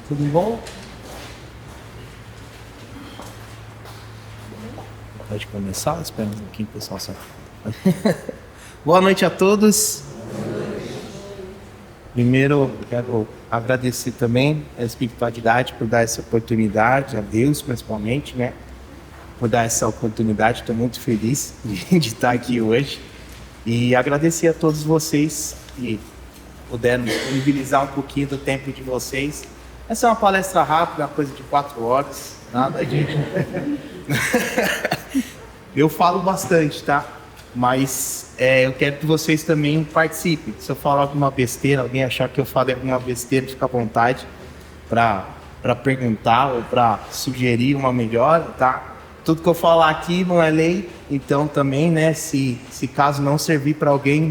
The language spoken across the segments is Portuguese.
Tudo bom? Pode começar? Espera um pouquinho, pessoal. Só. Boa noite a todos. Primeiro, quero agradecer também a espiritualidade por dar essa oportunidade, a Deus principalmente, né? Por dar essa oportunidade. Estou muito feliz de estar aqui hoje. E agradecer a todos vocês que puderam disponibilizar um pouquinho do tempo de vocês. Essa é uma palestra rápida, uma coisa de 4 horas, nada de... Eu falo bastante, tá? Mas eu quero que vocês também participem. Se eu falar alguma besteira, alguém achar que eu falei alguma besteira, fica à vontade para perguntar ou para sugerir uma melhora, tá? Tudo que eu falar aqui não é lei, então também, né, se caso não servir para alguém,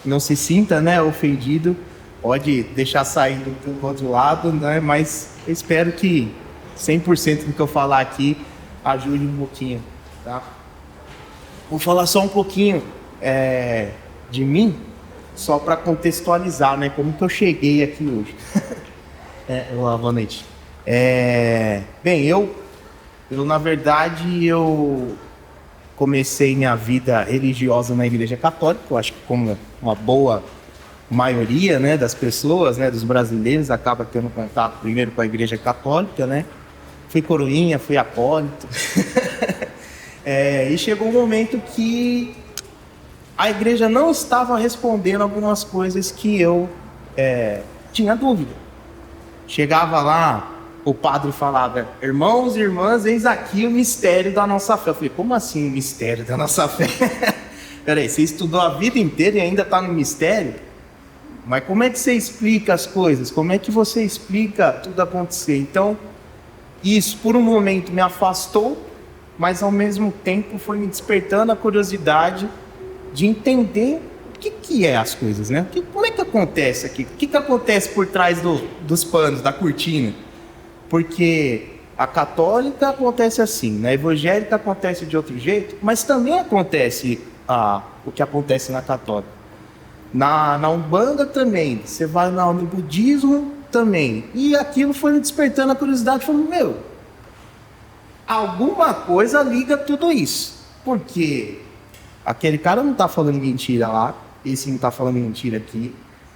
não se sinta, né, ofendido, pode deixar sair do outro lado, né, mas eu espero que 100% do que eu falar aqui ajude um pouquinho, tá? Vou falar só um pouquinho de mim, só para contextualizar, né, como que eu cheguei aqui hoje. Olá, boa noite. Bem, eu na verdade, eu comecei minha vida religiosa na Igreja Católica. Eu acho que como uma boa maioria, né, das pessoas, né, dos brasileiros, acaba tendo contato primeiro com a Igreja Católica, né? Fui coroinha, fui acólito. E chegou um momento que a igreja não estava respondendo algumas coisas que eu tinha dúvida. Chegava lá, o padre falava: irmãos e irmãs, eis aqui o mistério da nossa fé. Eu falei: como assim o mistério da nossa fé? Peraí, você estudou a vida inteira e ainda está no mistério? Mas como é que você explica as coisas? Como é que você explica tudo acontecer? Então, isso por um momento me afastou, mas ao mesmo tempo foi me despertando a curiosidade de entender o que é as coisas, né? Como é que acontece aqui? O que acontece por trás dos panos, da cortina? Porque a católica acontece assim, na evangélica acontece de outro jeito, mas também acontece o que acontece na católica. Na Umbanda também, você vai no budismo também. E aquilo foi me despertando a curiosidade, falando: alguma coisa liga tudo isso. Porque aquele cara não está falando mentira lá, esse não está falando mentira aqui.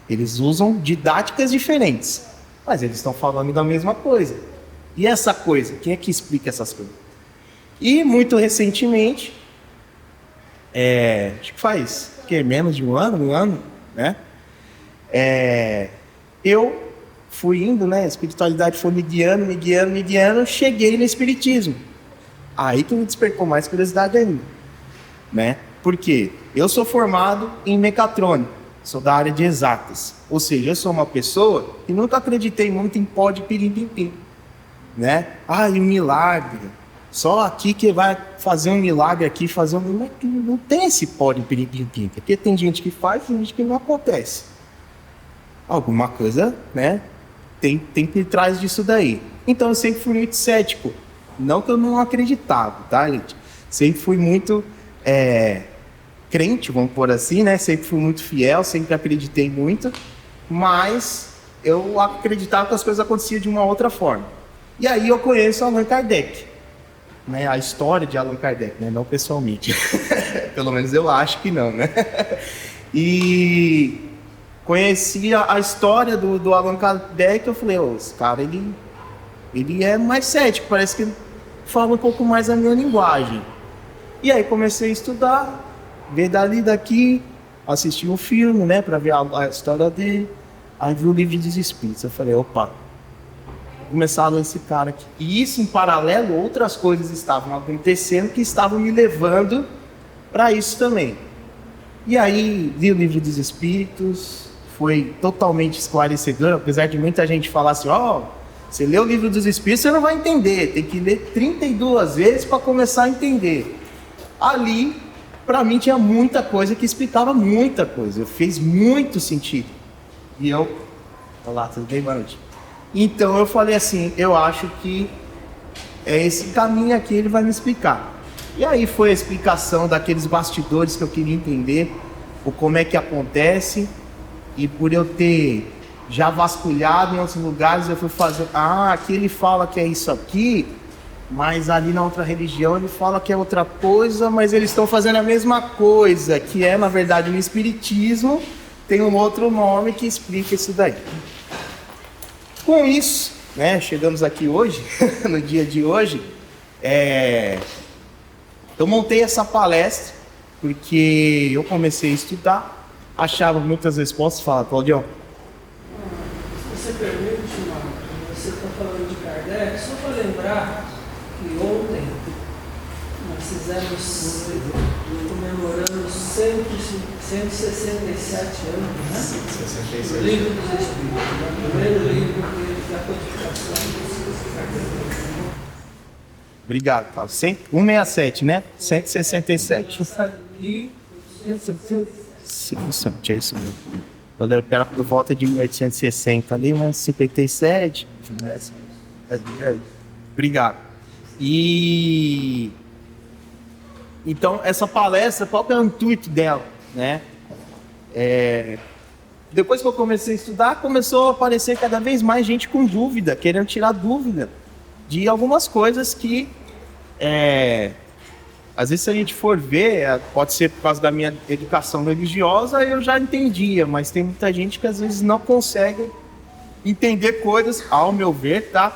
Eles usam didáticas diferentes, mas eles estão falando da mesma coisa. E essa coisa, quem é que explica essas coisas? E muito recentemente, acho que faz menos de um ano, né? Eu fui indo, né? A espiritualidade foi me guiando, cheguei no espiritismo. Aí que me despertou mais curiosidade ainda, né? Por quê? Eu sou formado em mecatrônica, sou da área de exatas. Ou seja, eu sou uma pessoa que nunca acreditei muito em pó de pirim-pim-pim, né? E um milagre. Só aqui que vai fazer um milagre aqui, não tem esse pó de pirim-pim-pim. Porque tem gente que faz e tem gente que não acontece. Alguma coisa, né? Tem por trás disso daí. Então eu sempre fui muito cético. Não que eu não acreditava, tá, gente? Sempre fui muito crente, vamos pôr assim, né? Sempre fui muito fiel, sempre acreditei muito. Mas eu acreditava que as coisas aconteciam de uma outra forma. E aí eu conheço Allan Kardec, né? A história de Allan Kardec, né? Não pessoalmente. Pelo menos eu acho que não, né? E conheci a história do Allan Kardec. Eu falei: esse cara, ele é mais cético, parece que ele fala um pouco mais a minha linguagem. E aí comecei a estudar, ver dali daqui, assistir um filme, né, para ver a história dele. Aí vi o Livro dos Espíritos. Eu falei: opa, vou começar a ler esse cara aqui. E isso, em paralelo, outras coisas estavam acontecendo que estavam me levando para isso também. E aí li o Livro dos Espíritos, foi totalmente esclarecedor, apesar de muita gente falar assim: você lê o Livro dos Espíritos, você não vai entender, tem que ler 32 vezes para começar a entender. Ali, para mim, tinha muita coisa que explicava muita coisa, fez muito sentido. E olá, tudo bem, boa noite? Então eu falei assim: eu acho que esse caminho aqui ele vai me explicar. E aí foi a explicação daqueles bastidores que eu queria entender, como é que acontece. E por eu ter já vasculhado em outros lugares, eu fui fazer, aqui ele fala que é isso aqui, mas ali na outra religião ele fala que é outra coisa, mas eles estão fazendo a mesma coisa, que é, na verdade, no espiritismo, tem um outro nome que explica isso daí. Com isso, né, chegamos aqui hoje, no dia de hoje, eu montei essa palestra, porque eu comecei a estudar, achava muitas respostas, fala, Claudião. Se você permite, Marco, você está falando de Kardec, só para lembrar que ontem nós fizemos, comemoramos 167 anos, né? 166. O Livro dos Espíritos, o primeiro livro da codificação dos Kardec. Obrigado, Paulo. 167, né? 167. Sim, é isso mesmo. Quando eu era por volta de 1860 ali, mas 57. Obrigado. Então, essa palestra, qual que é o intuito dela, né? Depois que eu comecei a estudar, começou a aparecer cada vez mais gente com dúvida, querendo tirar dúvida de algumas coisas que, às vezes, se a gente for ver, pode ser por causa da minha educação religiosa, eu já entendia, mas tem muita gente que às vezes não consegue entender coisas, ao meu ver, tá?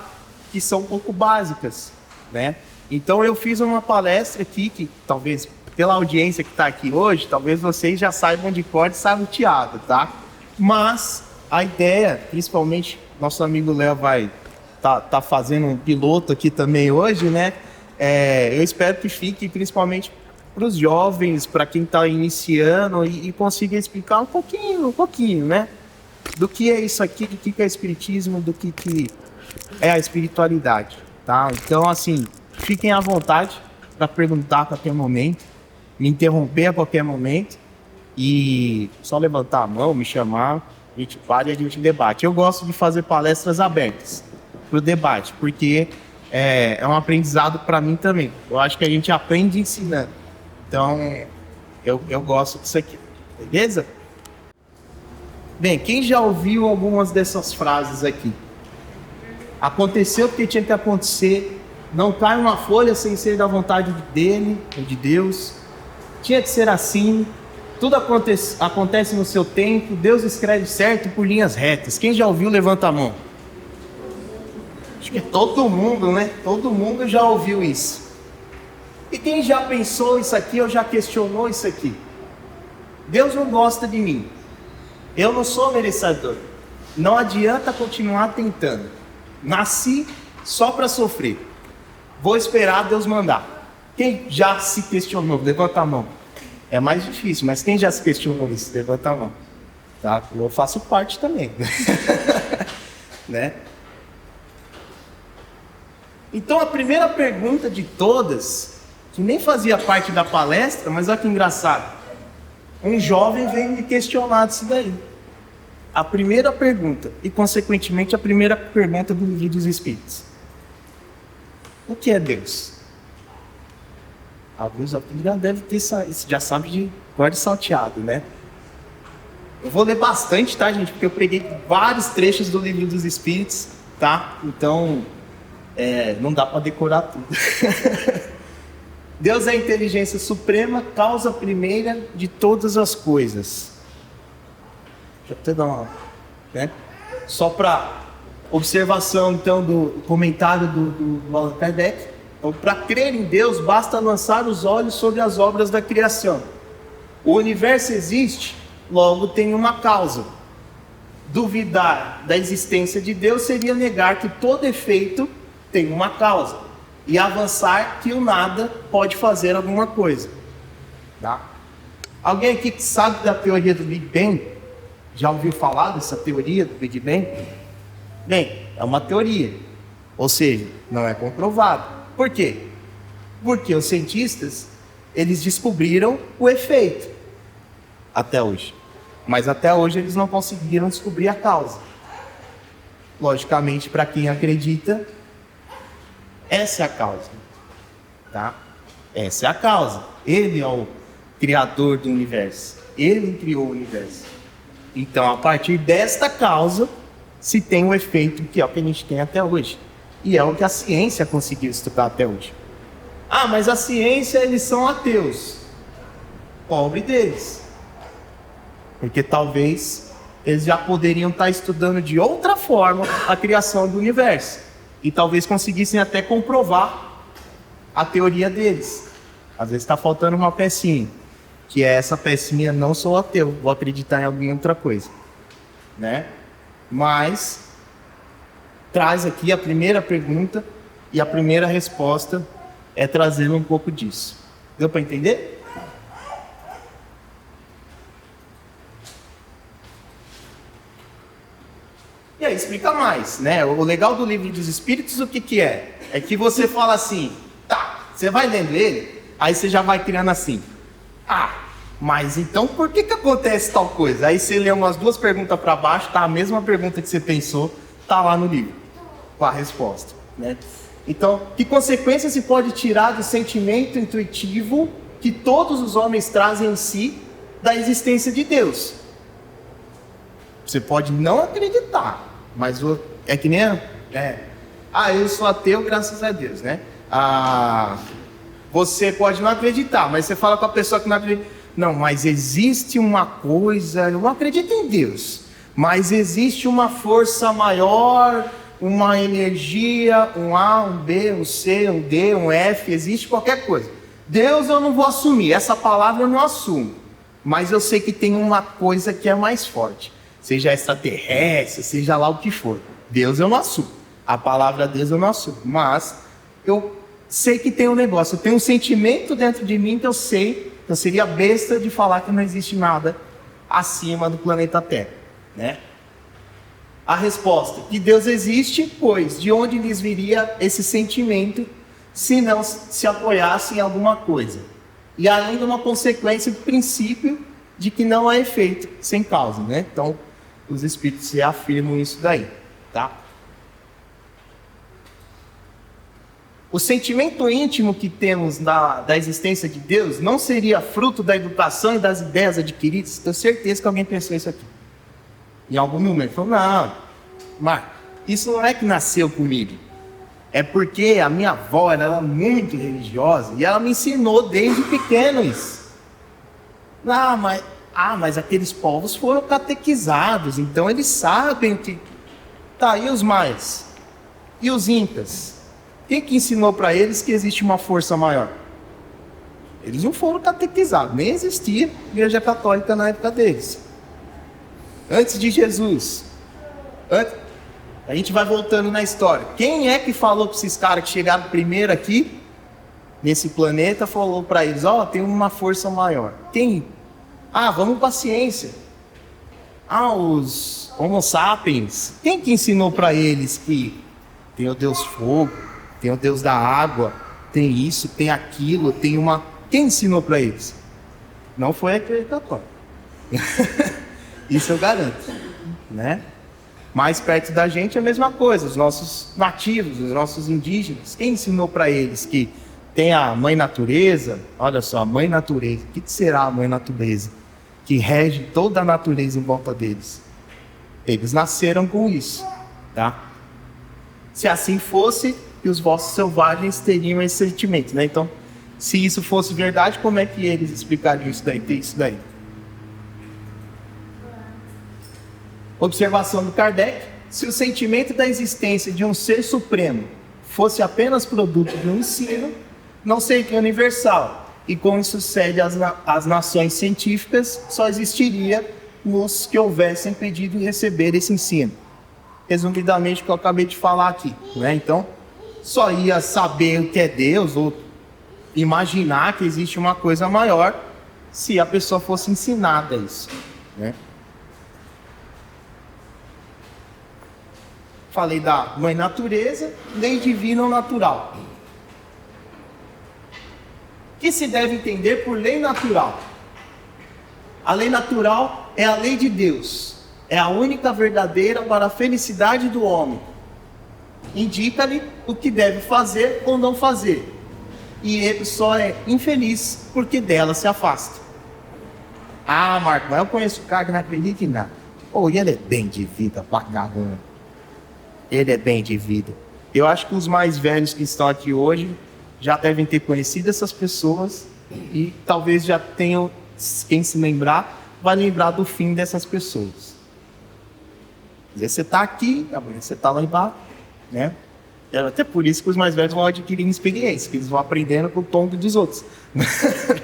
Que são um pouco básicas, né? Então eu fiz uma palestra aqui, que talvez, pela audiência que está aqui hoje, talvez vocês já saibam de cor e salteado, tá? Mas a ideia, principalmente, nosso amigo Léo vai tá fazendo um piloto aqui também hoje, né? Eu espero que fique principalmente para os jovens, para quem está iniciando e consiga explicar um pouquinho, né? Do que é isso aqui, do que é espiritismo, do que é a espiritualidade, tá? Então, assim, fiquem à vontade para perguntar a qualquer momento, me interromper a qualquer momento e só levantar a mão, me chamar, a gente para e a gente debate. Eu gosto de fazer palestras abertas para o debate, porque é um aprendizado para mim também. Eu acho que a gente aprende ensinando. Então, eu gosto disso aqui. Beleza? Bem, quem já ouviu algumas dessas frases aqui? Aconteceu porque tinha que acontecer. Não cai uma folha sem ser da vontade dele, ou de Deus. Tinha que ser assim. Tudo acontece no seu tempo. Deus escreve certo por linhas retas. Quem já ouviu, levanta a mão. Acho que todo mundo, né? Todo mundo já ouviu isso. E quem já pensou isso aqui ou já questionou isso aqui? Deus não gosta de mim. Eu não sou merecedor. Não adianta continuar tentando. Nasci só para sofrer. Vou esperar Deus mandar. Quem já se questionou? Levanta a mão. É mais difícil, mas quem já se questionou isso? Levanta a mão. Tá? Eu faço parte também. Né? Então a primeira pergunta de todas, que nem fazia parte da palestra, mas olha que engraçado. Um jovem veio me questionar disso daí. A primeira pergunta, e consequentemente a primeira pergunta do Livro dos Espíritos. O que é Deus? Alguns já devem ter, já sabe de cor salteado, né? Eu vou ler bastante, tá, gente? Porque eu peguei vários trechos do Livro dos Espíritos, tá? Então, não dá para decorar tudo. Deus é a inteligência suprema, causa primeira de todas as coisas. Deixa eu até dar uma... né? Só para observação, então, do comentário do Allan Kardec. Então, para crer em Deus, basta lançar os olhos sobre as obras da criação. O universo existe, logo tem uma causa. Duvidar da existência de Deus seria negar que todo efeito tem uma causa. E avançar que o nada pode fazer alguma coisa. Tá? Alguém aqui que sabe da teoria do Big Bang? Já ouviu falar dessa teoria do Big Bang? Bem, é uma teoria. Ou seja, não é comprovado. Por quê? Porque os cientistas, eles descobriram o efeito até hoje. Mas até hoje eles não conseguiram descobrir a causa. Logicamente, para quem acredita, essa é a causa. Tá? Essa é a causa. Ele é o criador do universo. Ele criou o universo. Então, a partir desta causa, se tem o efeito que é o que a gente tem até hoje. E é o que a ciência conseguiu estudar até hoje. Ah, mas a ciência, eles são ateus. Pobre deles. Porque talvez eles já poderiam estar estudando de outra forma a criação do universo. E talvez conseguissem até comprovar a teoria deles. Às vezes está faltando uma pecinha. Que é essa pecinha, não sou ateu, vou acreditar em alguma outra coisa. Né? Mas traz aqui a primeira pergunta e a primeira resposta é trazendo um pouco disso. Deu para entender? E aí explica mais, né? O legal do Livro dos Espíritos, o que que é? É que você fala assim, tá, você vai lendo ele, aí você já vai criando assim, mas então por que que acontece tal coisa? Aí você lê umas 2 perguntas para baixo, tá a mesma pergunta que você pensou, tá lá no livro, com a resposta, né? Então, que consequência se pode tirar do sentimento intuitivo que todos os homens trazem em si da existência de Deus? Você pode não acreditar, mas é que nem eu sou ateu, graças a Deus, né? Você pode não acreditar, mas você fala com a pessoa que não acredita. Não, mas existe uma coisa, eu não acredito em Deus, mas existe uma força maior, uma energia, um A, um B, um C, um D, um F, existe qualquer coisa. Deus eu não vou assumir, essa palavra eu não assumo, mas eu sei que tem uma coisa que é mais forte, seja extraterrestre, seja lá o que for. Deus eu não assumo, a palavra Deus eu não assumo, mas eu sei que tem um negócio, eu tenho um sentimento dentro de mim que eu sei. Eu seria besta de falar que não existe nada acima do planeta Terra, né? A resposta, que Deus existe, pois de onde lhes viria esse sentimento se não se apoiasse em alguma coisa? E ainda uma consequência do princípio de que não há efeito sem causa, né? Então, os espíritos reafirmam isso daí, tá? O sentimento íntimo que temos da existência de Deus não seria fruto da educação e das ideias adquiridas? Tenho certeza que alguém pensou isso aqui. Em algum momento. Falou, não, Marco, isso não é que nasceu comigo. É porque a minha avó era muito religiosa e ela me ensinou desde pequeno isso. Mas aqueles povos foram catequizados, então eles sabem que... Tá, e os maias? E os incas? Quem que ensinou para eles que existe uma força maior? Eles não foram catequizados, nem existia igreja católica na época deles. Antes de Jesus, a gente vai voltando na história. Quem é que falou para esses caras que chegaram primeiro aqui, nesse planeta, falou para eles, tem uma força maior? Quem? Vamos para a ciência. Os Homo sapiens. Quem que ensinou para eles que tem o Deus fogo, tem o Deus da água, tem isso, tem aquilo, tem uma... Quem ensinou para eles? Não foi a igreja católica. Isso eu garanto, né? Mais perto da gente é a mesma coisa, os nossos nativos, os nossos indígenas. Quem ensinou para eles que tem a mãe natureza? Olha só, a mãe natureza. O que será a mãe natureza? Que rege toda a natureza em volta deles. Eles nasceram com isso, tá? Se assim fosse, e os vossos selvagens teriam esse sentimento, né? Então, se isso fosse verdade, como é que eles explicariam isso daí, ter isso daí? Observação do Kardec: se o sentimento da existência de um ser supremo fosse apenas produto de um ensino, não seria universal, e como sucede às nações científicas, só existiria os que houvessem pedido receber esse ensino. Resumidamente, o que eu acabei de falar aqui, né? Então, só ia saber o que é Deus, ou imaginar que existe uma coisa maior, se a pessoa fosse ensinada isso, né? Falei da mãe natureza, lei divina ou natural. O que se deve entender por lei natural? A lei natural é a lei de Deus, é a única verdadeira para a felicidade do homem. Indica-lhe o que deve fazer ou não fazer, e ele só é infeliz porque dela se afasta. Marco, mas eu conheço um cara que não acredita em nada. E ele é bem de vida pra caramba. ele é bem de vida. Eu acho que os mais velhos que estão aqui hoje já devem ter conhecido essas pessoas e talvez já tenham, quem se lembrar, vai lembrar do fim dessas pessoas. Às vezes você está aqui, amanhã você está lá embaixo, né? É até por isso que os mais velhos vão adquirindo experiência, que eles vão aprendendo com o tombo dos outros,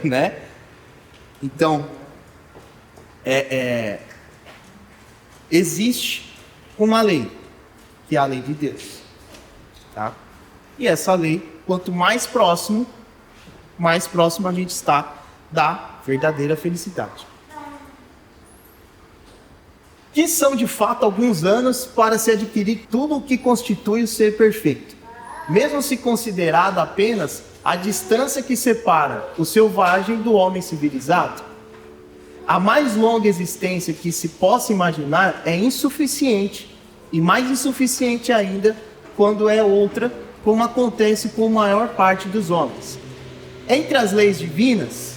né? Então, existe uma lei, que é a lei de Deus, tá? E essa lei, quanto mais próximo a gente está da verdadeira felicidade. Que são de fato alguns anos para se adquirir tudo o que constitui o ser perfeito, mesmo se considerado apenas a distância que separa o selvagem do homem civilizado. A mais longa existência que se possa imaginar é insuficiente, e mais insuficiente ainda quando é outra, como acontece com a maior parte dos homens. Entre as leis divinas,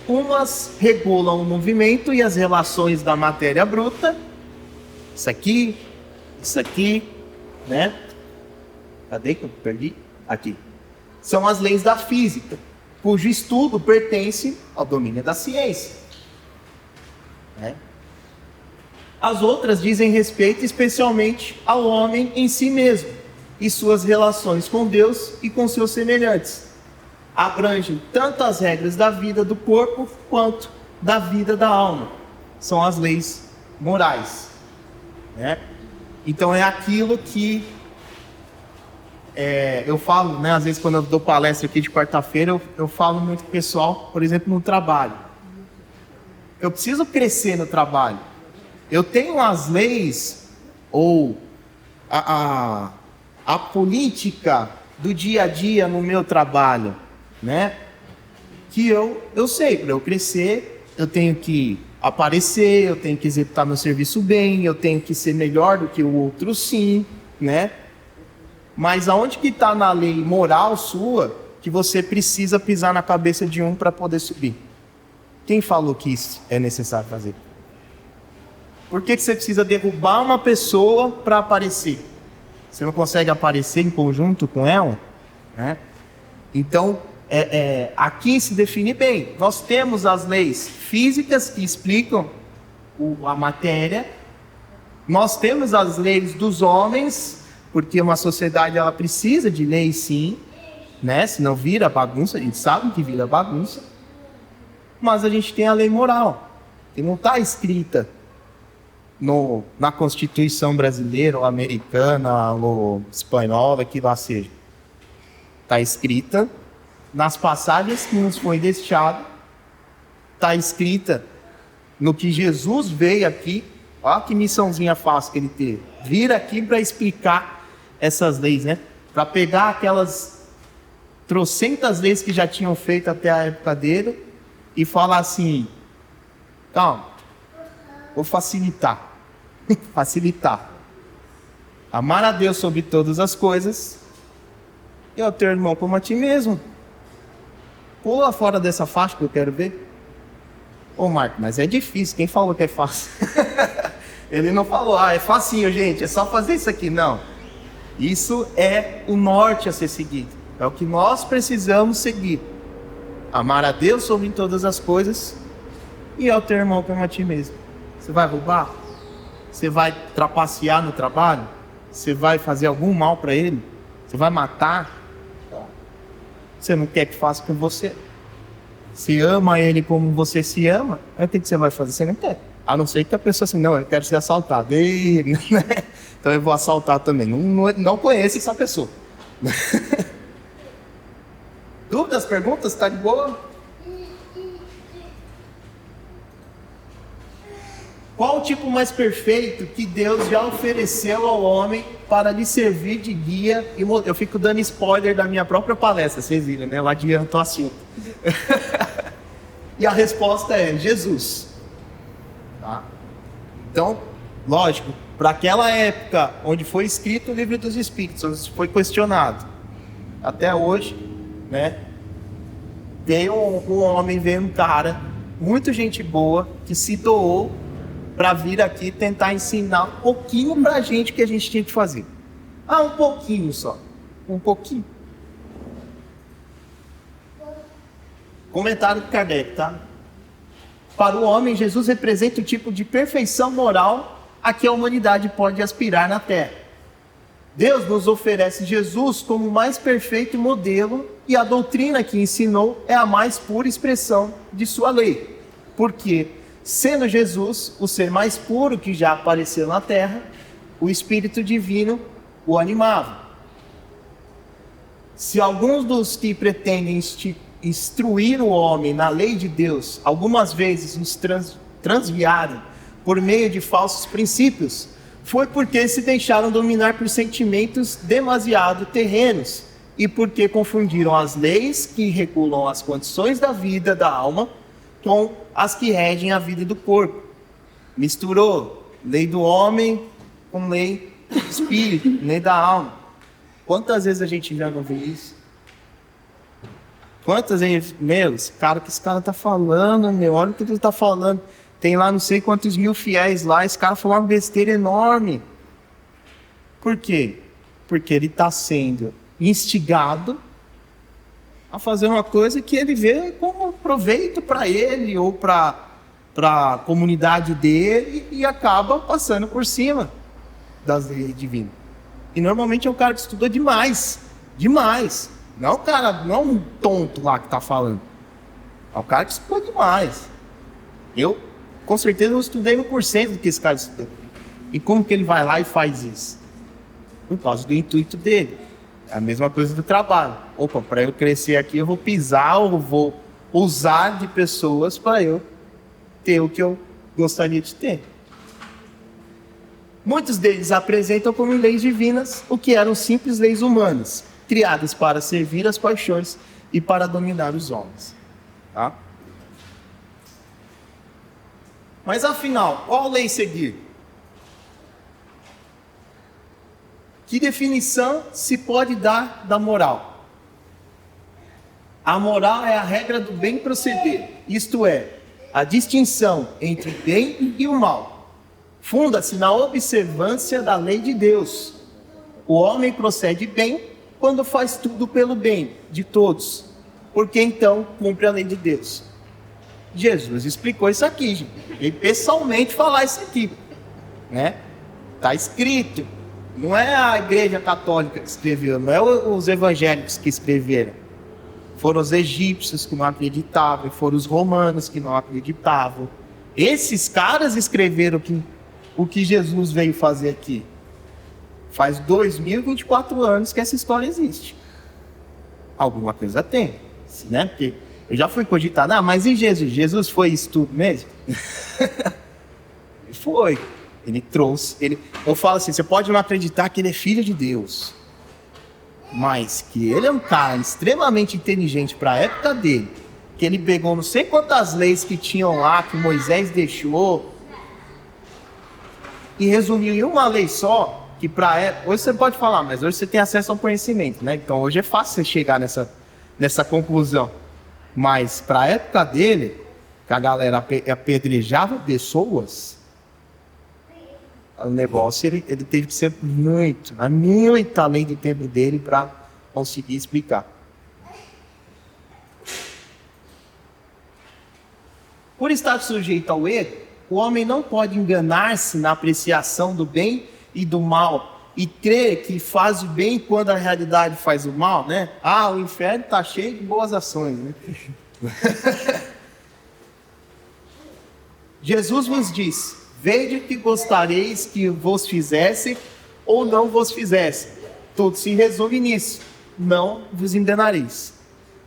umas regulam o movimento e as relações da matéria bruta, isso aqui, né? Cadê que eu perdi? Aqui. São as leis da física, cujo estudo pertence ao domínio da ciência, né? As outras dizem respeito especialmente ao homem em si mesmo e suas relações com Deus e com seus semelhantes. Abrangem tanto as regras da vida do corpo quanto da vida da alma. São as leis morais, né? Então é aquilo que eu falo, né? Às vezes quando eu dou palestra aqui de quarta-feira, eu falo muito com o pessoal, por exemplo, no trabalho. Eu preciso crescer no trabalho. Eu tenho as leis ou a política do dia a dia no meu trabalho, né? Que eu sei, para eu crescer, eu tenho que aparecer, eu tenho que executar meu serviço bem, eu tenho que ser melhor do que o outro, sim, né? Mas aonde que está na lei moral sua que você precisa pisar na cabeça de um para poder subir? Quem falou que isso é necessário fazer? Por que você precisa derrubar uma pessoa para aparecer? Você não consegue aparecer em conjunto com ela, né? Então, aqui se define bem. Nós temos as leis físicas que explicam a matéria. Nós temos as leis dos homens, porque uma sociedade ela precisa de leis, sim, né? Senão vira bagunça. A gente sabe que vira bagunça. Mas a gente tem a lei moral, que não está escrita na Constituição brasileira, ou americana, ou espanhola, que lá seja. Está escrita nas passagens que nos foi deixado, está escrita no que Jesus veio aqui. Olha que missãozinha fácil que ele teve. Vir aqui para explicar essas leis, né? Para pegar aquelas trocentas leis que já tinham feito até a época dele e falar assim: calma, vou facilitar. Facilitar. Amar a Deus sobre todas as coisas e ao teu irmão como a ti mesmo. Pula fora dessa faixa que eu quero ver. Ô Marco, mas é difícil. Quem falou que é fácil? Ele não falou, é facinho, gente, é só fazer isso aqui. Não. Isso é o norte a ser seguido. É o que nós precisamos seguir. Amar a Deus sobre todas as coisas e ao teu irmão como a ti mesmo. Você vai roubar? Você vai trapacear no trabalho? Você vai fazer algum mal para ele? Você vai matar? Você não quer que faça com você? Se ama ele como você se ama, aí o que você vai fazer? Você não quer. A não ser que a pessoa assim, não, eu quero ser assaltado. Então eu vou assaltar também. Não conheço essa pessoa. Dúvidas, perguntas? Tá de boa? Qual o tipo mais perfeito que Deus já ofereceu ao homem para lhe servir de guia? Eu fico dando spoiler da minha própria palestra, vocês viram, né? Eu adianto o assunto. E a resposta é Jesus. Tá? Então, lógico, para aquela época onde foi escrito o livro dos Espíritos, onde foi questionado, até hoje, né? Veio um homem, veio um cara, muito gente boa, que se doou para vir aqui tentar ensinar um pouquinho para a gente o que a gente tinha que fazer. Ah, um pouquinho só. Um pouquinho. Comentário de Kardec, tá? Para o homem, Jesus representa o tipo de perfeição moral a que a humanidade pode aspirar na Terra. Deus nos oferece Jesus como o mais perfeito modelo e a doutrina que ensinou é a mais pura expressão de sua lei. Porque, sendo Jesus o ser mais puro que já apareceu na Terra, o Espírito Divino o animava. Se alguns dos que pretendem instruir o homem na lei de Deus, algumas vezes os transviaram por meio de falsos princípios, foi porque se deixaram dominar por sentimentos demasiado terrenos e porque confundiram as leis que regulam as condições da vida da alma com as que regem a vida do corpo. Misturou lei do homem com lei do espírito, lei da alma. Quantas vezes a gente já não vê isso? Quantas vezes, meu, esse cara tá falando, meu, olha o que ele tá falando. Tem lá não sei quantos mil fiéis lá, esse cara falou uma besteira enorme. Por quê? Porque ele está sendo instigado a fazer uma coisa que ele vê como proveito para ele ou para a comunidade dele e acaba passando por cima das leis divinas. E normalmente é um cara que estuda demais. Não é o cara, não é um tonto lá que está falando. É o cara que estuda demais. Eu, com certeza, eu estudei 1% do que esse cara estudou. E como que ele vai lá e faz isso? Por causa do intuito dele. É a mesma coisa do trabalho. Opa, para eu crescer aqui, eu vou pisar ou vou usar de pessoas para eu ter o que eu gostaria de ter. Muitos deles apresentam como leis divinas o que eram simples leis humanas, criadas para servir as paixões e para dominar os homens. Tá? Mas afinal, qual lei seguir? Que definição se pode dar da moral? A moral é a regra do bem proceder, isto é, a distinção entre o bem e o mal. Funda-se na observância da lei de Deus. O homem procede bem quando faz tudo pelo bem de todos, porque então cumpre a lei de Deus. Jesus explicou isso aqui, gente. Ele pessoalmente falar isso aqui, né? Está escrito. Não é a Igreja Católica que escreveu, não é os evangélicos que escreveram. Foram os egípcios que não acreditavam, foram os romanos que não acreditavam. Esses caras escreveram o que Jesus veio fazer aqui. Faz 2024 anos que essa história existe. Alguma coisa tem, né? Porque eu já fui cogitado, mas e Jesus? Jesus foi isso tudo mesmo? Ele foi. Ele trouxe. Eu falo assim, você pode não acreditar que ele é filho de Deus, mas que ele é um cara extremamente inteligente para a época dele, que ele pegou não sei quantas leis que tinham lá, que Moisés deixou, e resumiu em uma lei só, que para época... Hoje você pode falar, mas hoje você tem acesso ao conhecimento, né? Então hoje é fácil você chegar nessa conclusão. Mas para a época dele, que a galera apedrejava pessoas, o negócio ele teve que ser muito além do tempo dele para conseguir explicar. Por estar sujeito ao erro, o homem não pode enganar-se na apreciação do bem e do mal e crer que faz o bem quando a realidade faz o mal, né? Ah, o inferno está cheio de boas ações, né? Jesus vos disse: vede que gostareis que vos fizesse ou não vos fizesse. Tudo se resume nisso: não vos enganareis.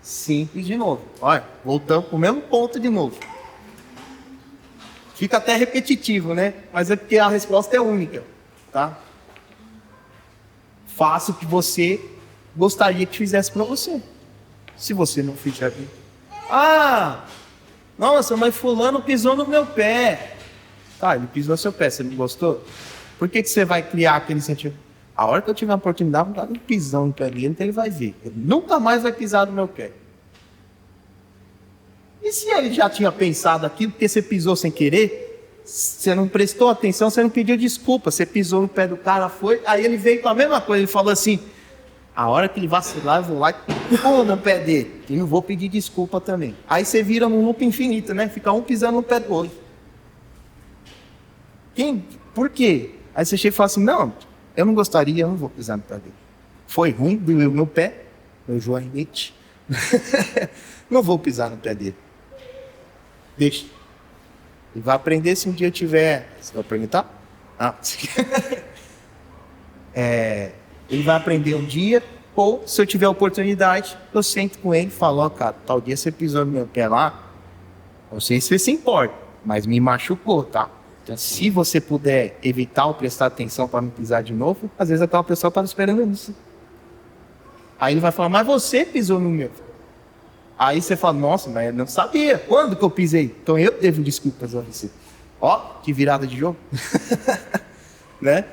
Simples de novo. Olha, voltamos para o mesmo ponto de novo. Fica até repetitivo, né? Mas é porque a resposta é única, tá? Faça o que você gostaria que fizesse para você. Se você não fizer bem. Ah, nossa, mas fulano pisou no meu pé. Tá, ele pisou no seu pé, você não gostou? Por que você vai criar aquele sentimento? A hora que eu tiver a oportunidade, vou dar um pisão no pé dele, então ele vai ver. Ele nunca mais vai pisar no meu pé. E se ele já tinha pensado aquilo, porque você pisou sem querer? Você não prestou atenção, você não pediu desculpa, você pisou no pé do cara, foi, aí ele veio com a mesma coisa, ele falou assim, a hora que ele vacilar, eu vou lá e pô no pé dele, e não vou pedir desculpa também. Aí você vira num loop infinito, né? Fica um pisando no pé do outro. Por quê? Aí você chega e fala assim, não, eu não gostaria, eu não vou pisar no pé dele. Foi ruim, doeu meu pé, meu joanete. Não vou pisar no pé dele. Deixa. E vai aprender se um dia tiver... Você vai perguntar? Ah. Ele vai aprender um dia, ou se eu tiver oportunidade, eu sento com ele e falo, ó, cara, tal dia você pisou no meu pé lá, não sei se você se importa, mas me machucou, tá? Então, se você puder evitar ou prestar atenção para não pisar de novo, às vezes aquela pessoa estava esperando isso. Aí ele vai falar, mas você pisou no meu. Aí você fala, nossa, mas eu não sabia. Quando que eu pisei? Então eu devo desculpas a você. Ó, que virada de jogo. Né?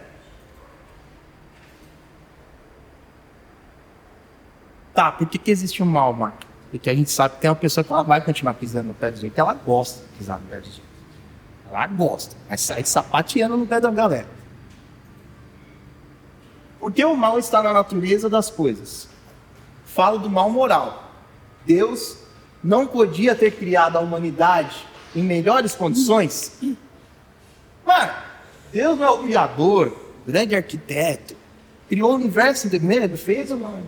Tá, por que existe um mal, Marco? Porque a gente sabe que tem uma pessoa que ela vai continuar pisando no pé do jeito, ela gosta de pisar no pé do jeito. Ela gosta, mas sai sapateando no pé da galera. Porque o mal está na natureza das coisas. Falo do mal moral. Deus não podia ter criado a humanidade em melhores condições? Mano, Deus não é o criador, grande arquiteto, criou o universo inteiro, fez um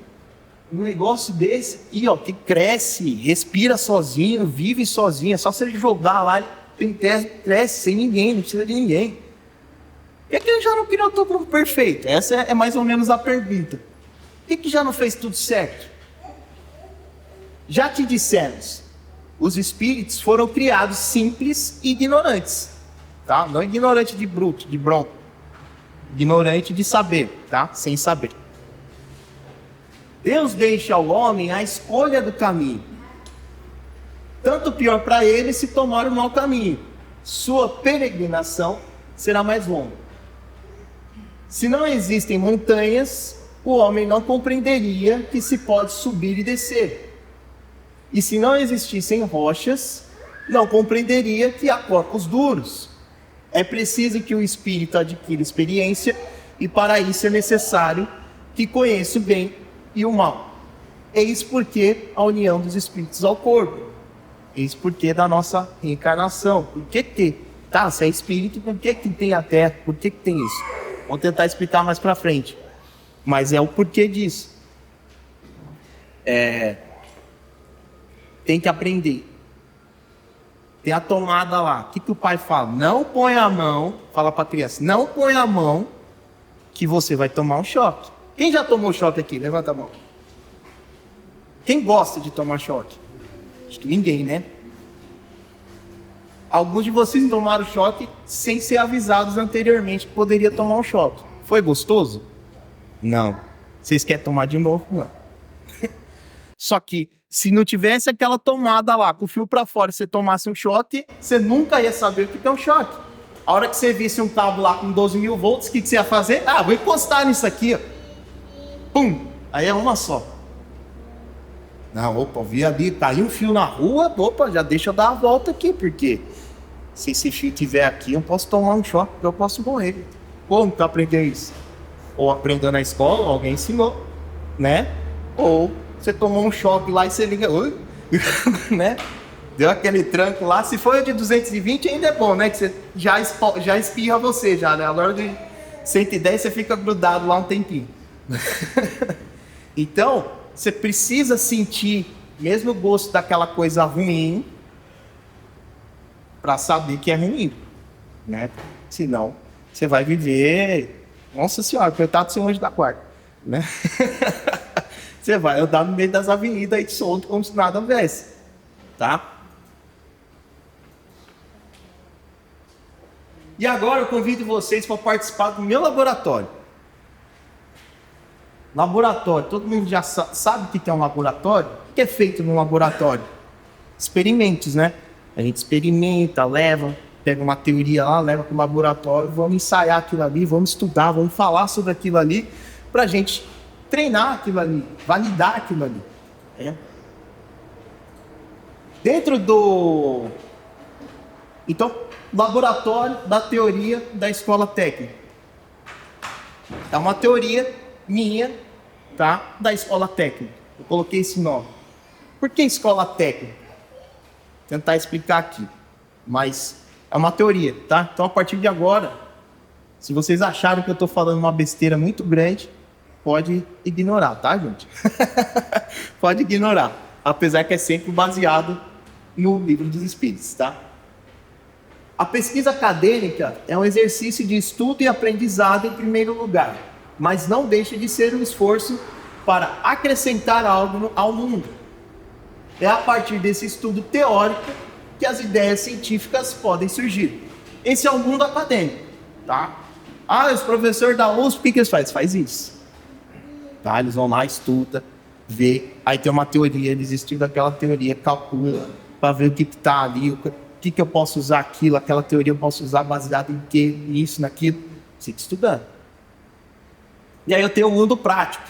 negócio desse e ó, que cresce, respira sozinho, vive sozinho, é só você jogar lá, tem terra, cresce sem ninguém, não precisa de ninguém. Por que ele já não criou tudo perfeito? Essa é mais ou menos a pergunta. Por que já não fez tudo certo? Já te dissemos, os espíritos foram criados simples e ignorantes, tá? Não ignorante de bruto, de bronco, ignorante de saber, tá? Sem saber. Deus deixa ao homem a escolha do caminho. Tanto pior para ele se tomar o mau caminho. Sua peregrinação será mais longa. Se não existem montanhas, o homem não compreenderia que se pode subir e descer. E se não existissem rochas, não compreenderia que há corpos duros. É preciso que o espírito adquira experiência e para isso é necessário que conheça o bem e o mal. Eis porque a união dos espíritos ao corpo. Eis porque da nossa reencarnação. Por que ter? Tá, se é espírito, por que tem a terra? Por que tem isso? Vou tentar explicar mais para frente. Mas é o porquê disso. Tem que aprender. Tem a tomada lá. O que o pai fala? Não põe a mão. Fala para a criança. Não põe a mão que você vai tomar um choque. Quem já tomou choque aqui? Levanta a mão. Quem gosta de tomar choque? Acho que ninguém, né? Alguns de vocês tomaram choque sem ser avisados anteriormente que poderia tomar um choque. Foi gostoso? Não. Vocês querem tomar de novo? Não. Só que se não tivesse aquela tomada lá, com o fio para fora, você tomasse um choque, você nunca ia saber o que é um choque. A hora que você visse um cabo lá com 12 mil volts, o que você ia fazer? Ah, vou encostar nisso aqui, ó. Pum! Aí é uma só. Não, opa, vi ali, caiu um fio na rua, opa, já deixa eu dar a volta aqui, porque se esse fio estiver aqui, eu posso tomar um choque, eu posso morrer. Como que eu aprendi isso? Ou aprendeu na escola, ou alguém ensinou, né? Ou você tomou um choque lá e você liga, né? Deu aquele tranco lá, se for de 220 ainda é bom, né? Que você já espirra você já, né? A hora de 110 você fica grudado lá um tempinho. Então, você precisa sentir mesmo o gosto daquela coisa ruim para saber que é ruim, né? Senão, você vai viver, nossa senhora, coitado do seu anjo da guarda, né? Você vai andar no meio das avenidas aí de solto como se nada houvesse, tá? E agora eu convido vocês para participar do meu laboratório. Laboratório, todo mundo já sabe o que é um laboratório? O que é feito no laboratório? Experimentos, né? A gente experimenta, leva, pega uma teoria lá, leva para o laboratório, vamos ensaiar aquilo ali, vamos estudar, vamos falar sobre aquilo ali, para a gente treinar aquilo ali, validar aquilo ali. Dentro do... Então, laboratório da teoria da escola técnica. É uma teoria minha, tá? Da escola técnica. Eu coloquei esse nome. Por que escola técnica? Vou tentar explicar aqui. Mas é uma teoria, tá? Então, a partir de agora, se vocês acharam que eu estou falando uma besteira muito grande, pode ignorar, tá, gente? Pode ignorar. Apesar que é sempre baseado no livro dos Espíritos, tá? A pesquisa acadêmica é um exercício de estudo e aprendizado em primeiro lugar, mas não deixa de ser um esforço para acrescentar algo ao mundo. É a partir desse estudo teórico que as ideias científicas podem surgir. Esse é o mundo acadêmico, tá? Os professores da USP, o que eles fazem? Faz isso. Tá? Eles vão lá, estudam, vê, aí tem uma teoria, eles estudam aquela teoria, calculam, para ver o que está ali, o que eu posso usar aquilo, aquela teoria eu posso usar baseada em que, isso, naquilo. Você está estudando. E aí eu tenho o mundo prático.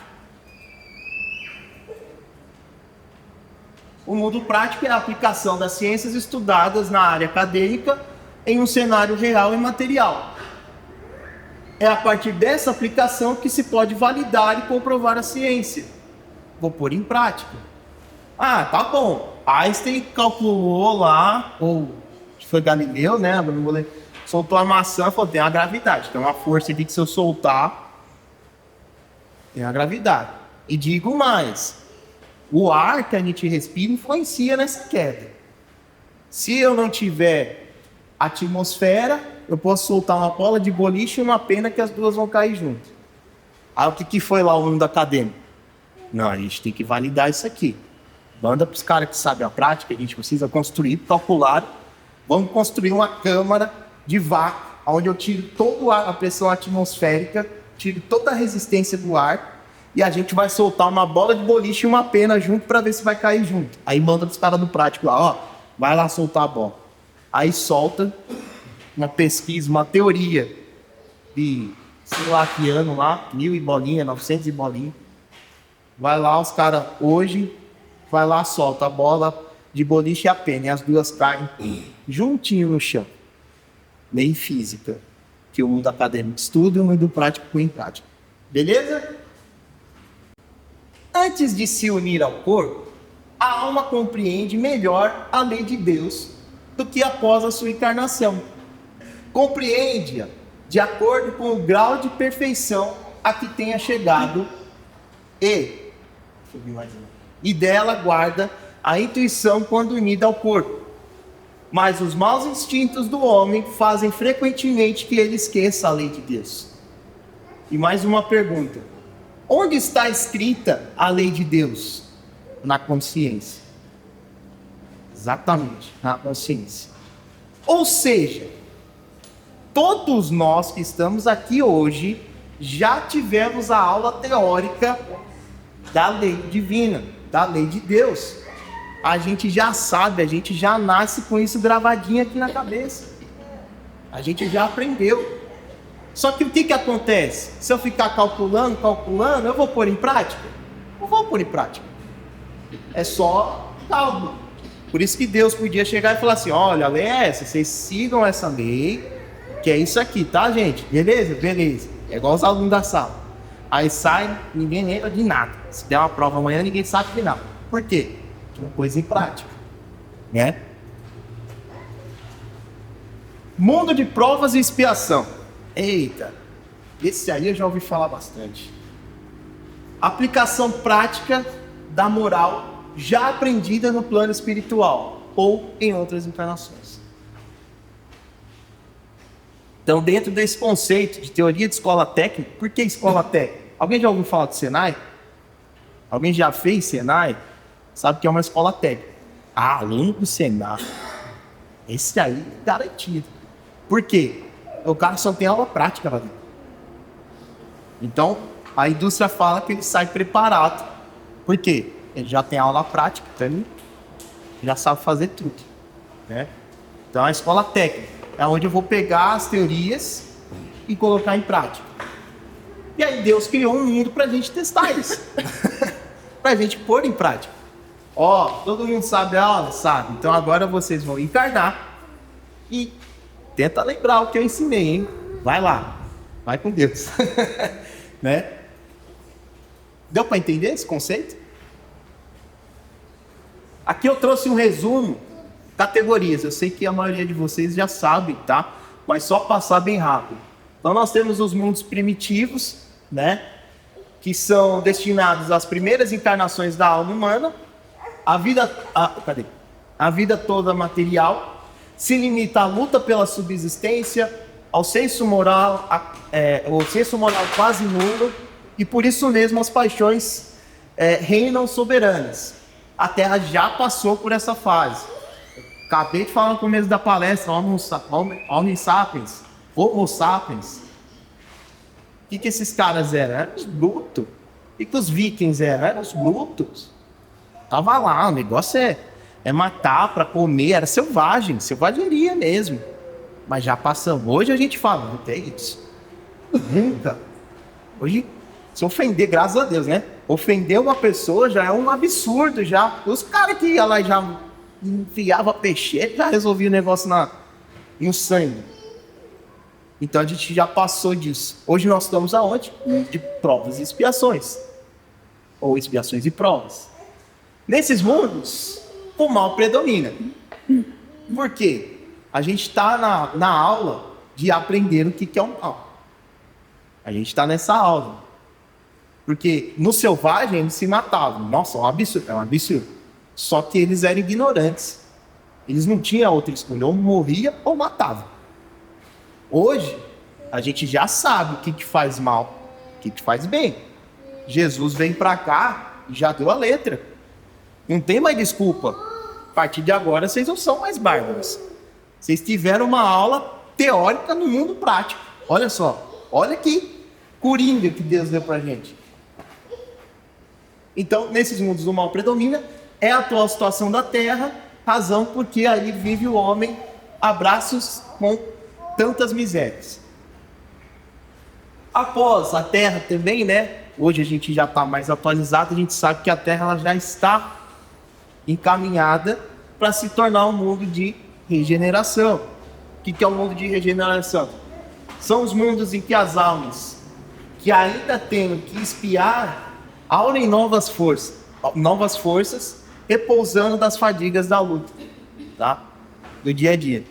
O mundo prático é a aplicação das ciências estudadas na área acadêmica em um cenário real e material. É a partir dessa aplicação que se pode validar e comprovar a ciência. Vou pôr em prática. Tá bom. Einstein calculou lá, ou foi Galileu, né? Soltou a maçã e falou, tem uma gravidade. Tem uma força aqui que se eu soltar, tem a gravidade. E digo mais, o ar que a gente respira influencia nessa queda. Se eu não tiver atmosfera, eu posso soltar uma bola de boliche e uma pena que as duas vão cair junto. Aí o que foi lá o mundo acadêmico? Não, a gente tem que validar isso aqui. Manda para os caras que sabem a prática, a gente precisa construir, calcular. Vamos construir uma câmara de vácuo, onde eu tiro toda a pressão atmosférica, tiro toda a resistência do ar, e a gente vai soltar uma bola de boliche e uma pena junto para ver se vai cair junto. Aí manda para os caras do prático lá, vai lá soltar a bola. Aí solta uma pesquisa, uma teoria de, sei lá que ano lá, 1000 e bolinha, 900 e bolinha. Vai lá, os caras hoje, vai lá, solta a bola de boliche e a pena, e as duas caem juntinho no chão. Lei física, que o mundo acadêmico estuda e o mundo prático põe em prática. Beleza? Antes de se unir ao corpo, a alma compreende melhor a lei de Deus do que após a sua encarnação. Compreende-a de acordo com o grau de perfeição a que tenha chegado e dela guarda a intuição quando unida ao corpo. Mas os maus instintos do homem fazem frequentemente que ele esqueça a lei de Deus. E mais uma pergunta: onde está escrita a lei de Deus? Na consciência. Exatamente, na consciência. Ou seja, todos nós que estamos aqui hoje já tivemos a aula teórica da lei divina, da lei de Deus. A gente já sabe, a gente já nasce com isso gravadinho aqui na cabeça. A gente já aprendeu. Só que o que acontece? Se eu ficar calculando, eu vou pôr em prática? Não vou pôr em prática. É só cálculo. Por isso que Deus podia chegar e falar assim, olha, a lei é essa, vocês sigam essa lei, que é isso aqui, tá, gente? Beleza? Beleza. É igual os alunos da sala. Aí sai, ninguém lembra de nada. Se der uma prova amanhã, ninguém sabe de nada. Por quê? Uma coisa em prática, né? Mundo de provas e expiação. Eita, esse aí eu já ouvi falar bastante. Aplicação prática da moral já aprendida no plano espiritual ou em outras encarnações. Então, dentro desse conceito de teoria de escola técnica, por que escola técnica? Alguém já ouviu falar do Senai? Alguém já fez Senai? Sabe que é uma escola técnica. Aluno do Senai. Esse aí é garantido. Por quê? O cara só tem aula prática lá dentro. Então, a indústria fala que ele sai preparado. Por quê? Ele já tem aula prática, então ele já sabe fazer tudo, né? Então, a escola técnica é onde eu vou pegar as teorias e colocar em prática. E aí Deus criou um mundo pra gente testar isso. Pra gente pôr em prática. Todo mundo sabe a aula? Sabe. Então agora vocês vão encarnar e tenta lembrar o que eu ensinei, hein? Vai lá, vai com Deus. Né? Deu para entender esse conceito? Aqui eu trouxe um resumo, categorias. Eu sei que a maioria de vocês já sabe, tá? Mas só passar bem rápido. Então nós temos os mundos primitivos, né? Que são destinados às primeiras encarnações da alma humana. A vida toda material se limita à luta pela subsistência, ao senso moral, o senso moral quase nulo, e por isso mesmo as paixões reinam soberanas. A Terra já passou por essa fase. Acabei de falar no começo da palestra, Homo sapiens. O que esses caras eram? Eram os brutos. O que os vikings eram? Eram os brutos. Tava lá, o negócio é matar para comer, era selvagem, selvageria mesmo. Mas já passamos. Hoje a gente fala, não tem isso. Nunca. Hoje, se ofender, graças a Deus, né? Ofender uma pessoa já é um absurdo, já. Os caras que iam lá e já enfiavam peixeira, já resolviam o negócio no sangue. Então a gente já passou disso. Hoje nós estamos aonde? De provas e expiações. Ou expiações e provas. Nesses mundos, o mal predomina. Por quê? A gente está na aula de aprender o que é o mal. A gente está nessa aula. Porque no selvagem eles se matavam. Nossa, é um absurdo. Só que eles eram ignorantes. Eles não tinham outra escolha. Ou morria ou matava. Hoje, a gente já sabe o que faz mal, o que faz bem. Jesus vem para cá e já deu a letra. Não tem mais desculpa. A partir de agora, vocês não são mais bárbaros. Vocês tiveram uma aula teórica no mundo prático. Olha só. Olha que coringa que Deus deu pra gente. Então, nesses mundos o mal predomina. É a atual situação da Terra. Razão porque aí vive o homem a braços com tantas misérias. Após a Terra também, né? Hoje a gente já está mais atualizado. A gente sabe que a Terra ela já está encaminhada para se tornar um mundo de regeneração. O que é o mundo de regeneração? São os mundos em que as almas que ainda têm que expiar aurem novas forças, repousando das fadigas da luta, tá? Do dia a dia,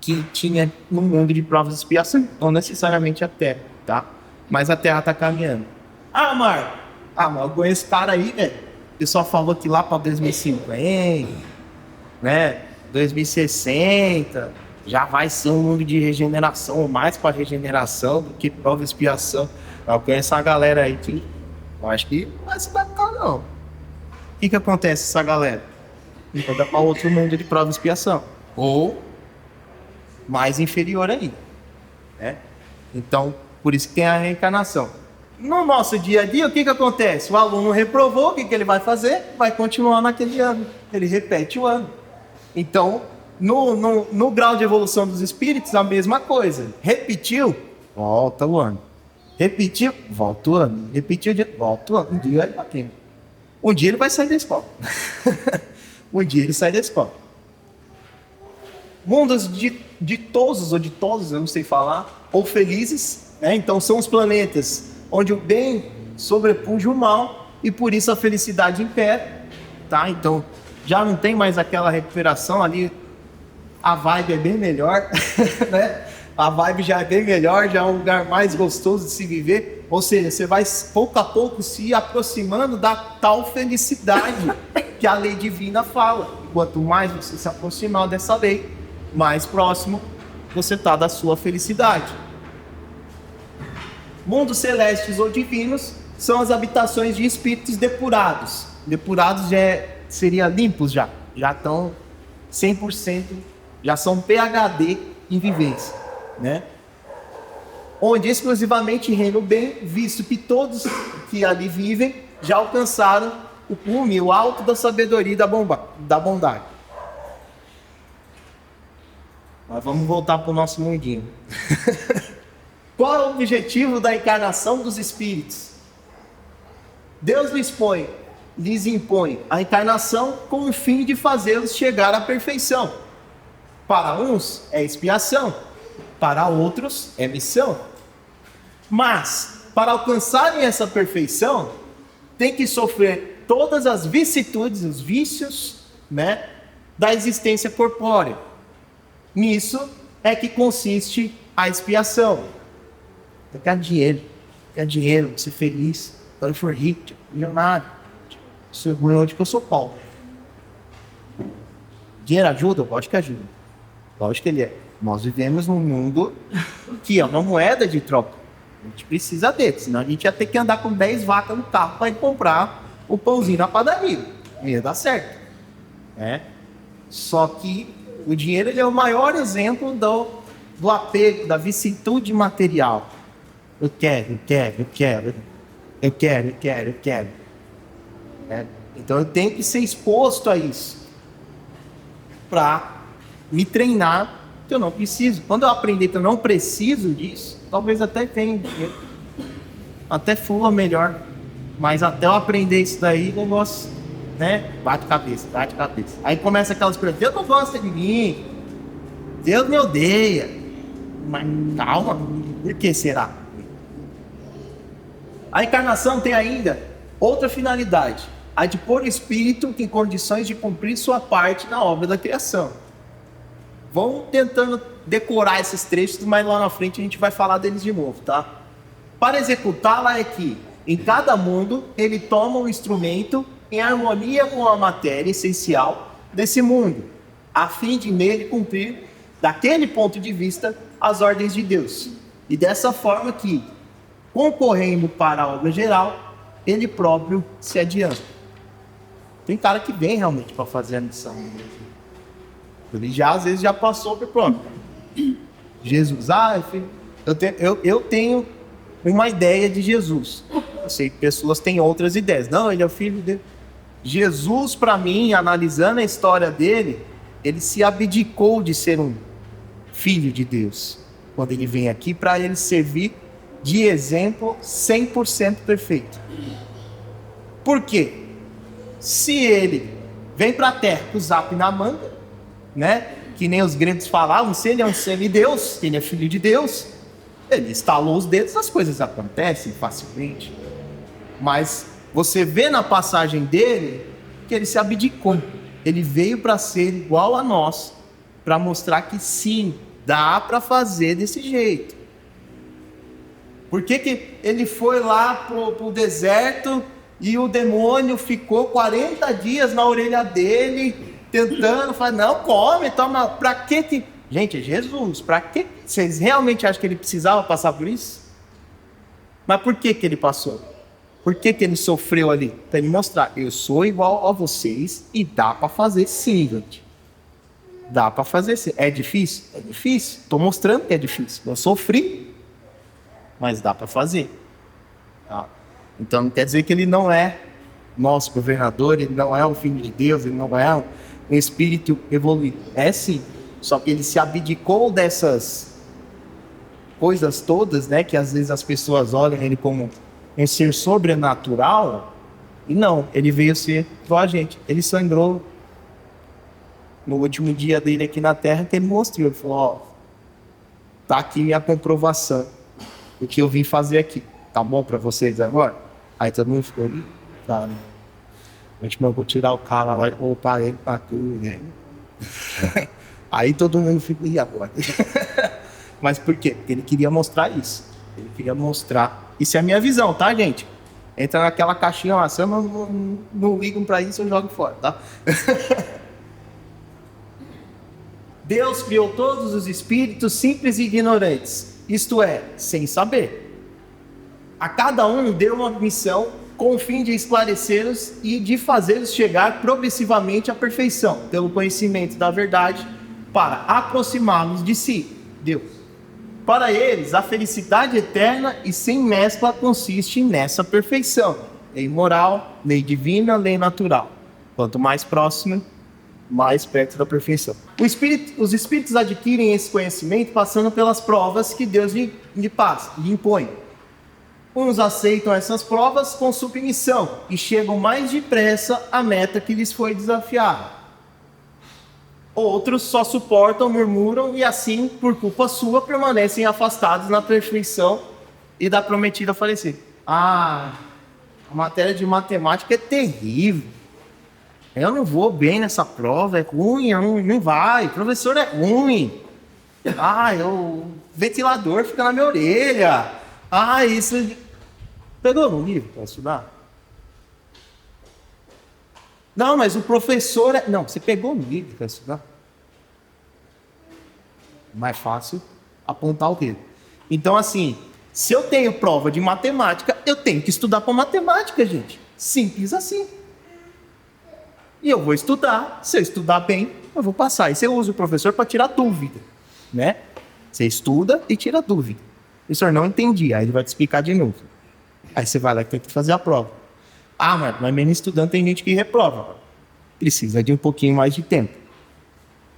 que tinha no mundo de provas e expiação, não necessariamente a Terra, tá? Mas a Terra está caminhando. Mas eu conheço esse cara aí, velho. O pessoal falou que lá para 2050, né? 2060, já vai ser um mundo de regeneração, mais para regeneração do que prova e expiação. Eu conheço uma galera aí que eu acho que não vai se adaptar, não. O que acontece essa galera? Vai para outro mundo de prova e expiação. Ou mais inferior ainda, né? Então, por isso que tem a reencarnação. No nosso dia a dia, o que acontece? O aluno reprovou, o que ele vai fazer? Vai continuar naquele ano. Ele repete o ano. Então, no grau de evolução dos espíritos, a mesma coisa. Repetiu, volta o ano. Repetiu, volta o ano. Repetiu, volta o ano. Um dia ele vai ter. Um dia ele vai sair da escola. Um dia ele sai da escola. Mundos ditosos ou ditosos, eu não sei falar, ou felizes, né? Então são os planetas onde o bem sobrepuja o mal e por isso a felicidade impera, tá? Então já não tem mais aquela recuperação ali, a vibe é bem melhor, né? A vibe já é bem melhor, já é um lugar mais gostoso de se viver, ou seja, você vai pouco a pouco se aproximando da tal felicidade que a lei divina fala. Quanto mais você se aproximar dessa lei, mais próximo você está da sua felicidade. Mundos celestes ou divinos são as habitações de espíritos depurados. Depurados seria limpos já estão 100%, já são PhD em vivência, né? Onde exclusivamente reina o bem, visto que todos que ali vivem já alcançaram o cume, o alto da sabedoria e da bondade. Mas vamos voltar para o nosso mundinho. Qual é o objetivo da encarnação dos espíritos? Deus lhes impõe a encarnação com o fim de fazê-los chegar à perfeição. Para uns é expiação, para outros é missão. Mas, para alcançarem essa perfeição, tem que sofrer todas as vicissitudes, os vícios, né, da existência corpórea. Nisso é que consiste a expiação. Eu quero dinheiro, ser feliz, quando eu for rico, milionário, ser orgulhoso de que eu sou pobre. Dinheiro ajuda? Lógico que ajuda. Lógico que ele é. Nós vivemos num mundo que é uma moeda de troca. A gente precisa dele, senão a gente ia ter que andar com 10 vacas no carro para ir comprar o pãozinho na padaria. Não ia dar certo. Só que o dinheiro ele é o maior exemplo do apego, da vicissitude material. Eu quero. Então eu tenho que ser exposto a isso para me treinar que eu não preciso. Quando eu aprender que eu não preciso disso, talvez até tenha dinheiro, até flua melhor. Mas até eu aprender isso daí, o negócio, né? Bate cabeça. Aí começa aquelas perguntas: Deus não gosta de mim, Deus me odeia. Mas calma, por que será? A encarnação tem ainda outra finalidade: a de pôr o espírito em condições de cumprir sua parte na obra da criação. Vamos tentando decorar esses trechos, mas lá na frente a gente vai falar deles de novo, tá? Para executá-la é que, em cada mundo, ele toma um instrumento em harmonia com a matéria essencial desse mundo, a fim de nele cumprir, daquele ponto de vista, as ordens de Deus. E dessa forma que, concorrendo para a obra geral, ele próprio se adianta. Tem cara que vem realmente para fazer a missão. Ele já, às vezes, já passou por pronto. Jesus, eu tenho uma ideia de Jesus. Eu sei que pessoas têm outras ideias. Não, ele é o filho de Deus. Jesus, para mim, analisando a história dele, ele se abdicou de ser um filho de Deus. Quando ele vem aqui, para ele servir de exemplo 100% perfeito. Por quê? Se ele vem para a terra com o zap na manga, né? Que nem os gregos falavam, se ele é um semideus, se ele é filho de Deus, ele estalou os dedos, as coisas acontecem facilmente. Mas você vê na passagem dele que ele se abdicou. Ele veio para ser igual a nós, para mostrar que sim, dá para fazer desse jeito. Por que ele foi lá pro deserto e o demônio ficou 40 dias na orelha dele, tentando falar: não, come, toma, pra que... Gente, é Jesus, pra que... Vocês realmente acham que ele precisava passar por isso? Mas por que ele passou? Por que ele sofreu ali? Para ele mostrar: eu sou igual a vocês e dá para fazer sim, gente. Dá para fazer sim. É difícil? É difícil. Estou mostrando que é difícil. Eu sofri, mas dá para fazer. Tá? Então não quer dizer que ele não é nosso governador, ele não é o filho de Deus, ele não é um espírito evoluído. É sim. Só que ele se abdicou dessas coisas todas, né? Que às vezes as pessoas olham ele como um ser sobrenatural. E não, ele veio ser igual a gente. Ele sangrou no último dia dele aqui na Terra, que ele mostrou. Ele falou: ó, tá aqui minha comprovação do que eu vim fazer aqui. Tá bom pra vocês agora? Aí todo mundo ficou: tá, né? Eu vou tirar o cara lá e voltar ele pra tudo, né? Aí todo mundo ficou: e agora? Mas por quê? Porque ele queria mostrar isso. Ele queria mostrar. Isso é a minha visão, tá, gente? Entra naquela caixinha lá. Se eu não ligam pra isso, eu jogo fora, tá? Deus criou todos os espíritos simples e ignorantes. Isto é, sem saber. A cada um deu uma missão com o fim de esclarecê-los e de fazê-los chegar progressivamente à perfeição, pelo conhecimento da verdade, para aproximá-los de si, Deus. Para eles, a felicidade eterna e sem mescla consiste nessa perfeição. Lei moral, lei divina, lei natural. Quanto mais próximo, mais perto da perfeição. Os espíritos adquirem esse conhecimento passando pelas provas que Deus lhe impõe. Uns aceitam essas provas com submissão e chegam mais depressa à meta que lhes foi desafiada. Outros só suportam, murmuram e assim, por culpa sua, permanecem afastados na perfeição e da prometida falecer. Ah, a matéria de matemática é terrível. Eu não vou bem nessa prova, é ruim, não vai. O professor é ruim. Ah, o ventilador fica na minha orelha. Ah, isso... Pegou no livro para estudar? Não, mas o professor... Não, você pegou no livro para estudar? Mais fácil apontar o dedo. Então, assim, se eu tenho prova de matemática, eu tenho que estudar para matemática, gente. Simples assim. E eu vou estudar. Se eu estudar bem, eu vou passar. E você usa o professor para tirar dúvida, né? Você estuda e tira dúvida. O professor não entendi, aí ele vai te explicar de novo. Aí você vai lá e tem que fazer a prova. Ah, mas mesmo estudando tem gente que reprova. Precisa de um pouquinho mais de tempo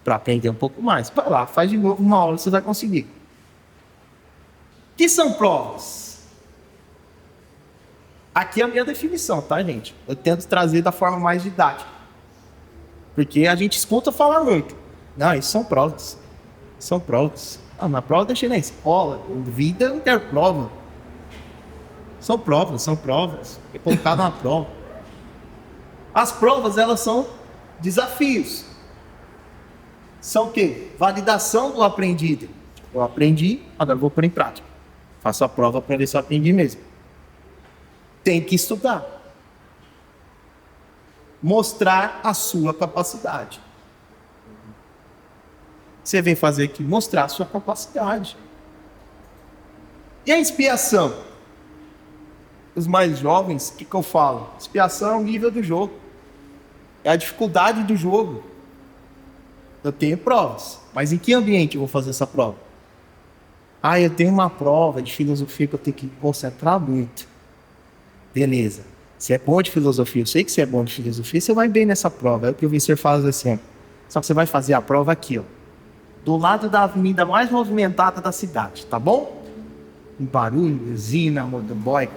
para aprender um pouco mais. Vai lá, faz de novo uma aula, você vai conseguir. O que são provas? Aqui é a minha definição, tá, gente? Eu tento trazer da forma mais didática. Porque a gente escuta falar muito. Não, isso são provas. São provas. Ah, na prova deixei na escola. Vida não tem prova. São provas. É colocado na prova. As provas, elas são desafios. São o quê? Validação do aprendido. Eu aprendi, agora eu vou pôr em prática. Faço a prova para ver se eu aprendi mesmo. Tem que estudar. Mostrar a sua capacidade. Você vem fazer aqui, mostrar a sua capacidade. E a expiação? Os mais jovens, o que eu falo? Expiação é o nível do jogo. É a dificuldade do jogo. Eu tenho provas, mas em que ambiente eu vou fazer essa prova? Ah, eu tenho uma prova de filosofia que eu tenho que me concentrar muito. Beleza. Você é bom de filosofia, eu sei que você é bom de filosofia, você vai bem nessa prova. É o que o professor fala assim. Só que você vai fazer a prova aqui, ó, do lado da avenida mais movimentada da cidade, tá bom? Um barulho, usina, motoboy,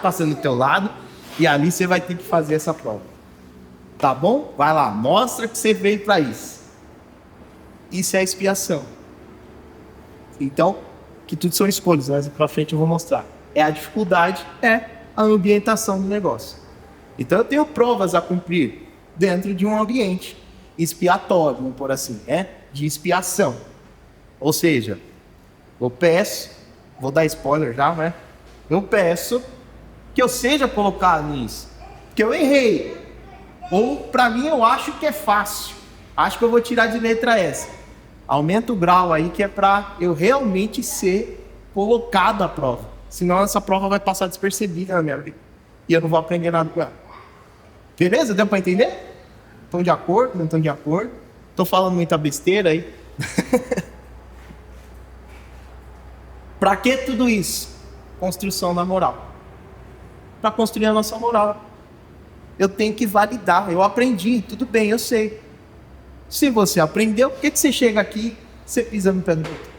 passando do teu lado, e ali você vai ter que fazer essa prova. Tá bom? Vai lá, mostra que você veio para isso. Isso é a expiação. Então, que tudo são escolhas, mas para frente eu vou mostrar. É a dificuldade, é a ambientação do negócio. Então eu tenho provas a cumprir dentro de um ambiente expiatório, vamos por assim, de expiação. Ou seja, eu peço, vou dar spoiler já, né? Eu peço que eu seja colocado nisso, que eu errei. Ou para mim eu acho que é fácil. Acho que eu vou tirar de letra essa. Aumenta o grau aí que é para eu realmente ser colocado à prova. Senão essa prova vai passar despercebida na minha vida. E eu não vou aprender nada com ela. Beleza? Deu para entender? Estão de acordo? Não estão de acordo? Estou falando muita besteira aí? Para que tudo isso? Construção da moral. Para construir a nossa moral. Eu tenho que validar. Eu aprendi, tudo bem, eu sei. Se você aprendeu, por que você chega aqui e você pisa no pé do outro?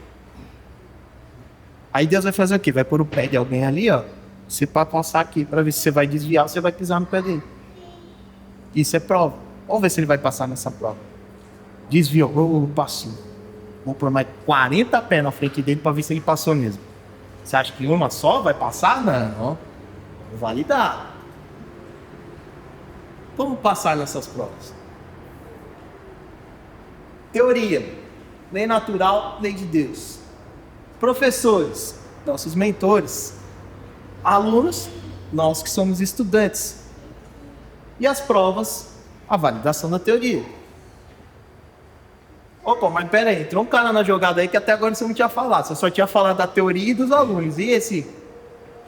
Aí Deus vai fazer o quê? Vai pôr o pé de alguém ali, ó. Você pode passar aqui para ver se você vai desviar ou você vai pisar no pé dele. Isso é prova. Vamos ver se ele vai passar nessa prova. Desviou, passou. Vou pôr mais 40 pés na frente dele para ver se ele passou mesmo. Você acha que uma só vai passar? Não. Vou validar. Como passar nessas provas? Teoria. Lei natural, lei de Deus. Professores, nossos mentores. Alunos, nós que somos estudantes. E as provas, a validação da teoria. Opa, mas pera aí, entrou um cara na jogada aí que até agora você não tinha falado. Você só tinha falado da teoria e dos alunos. E esse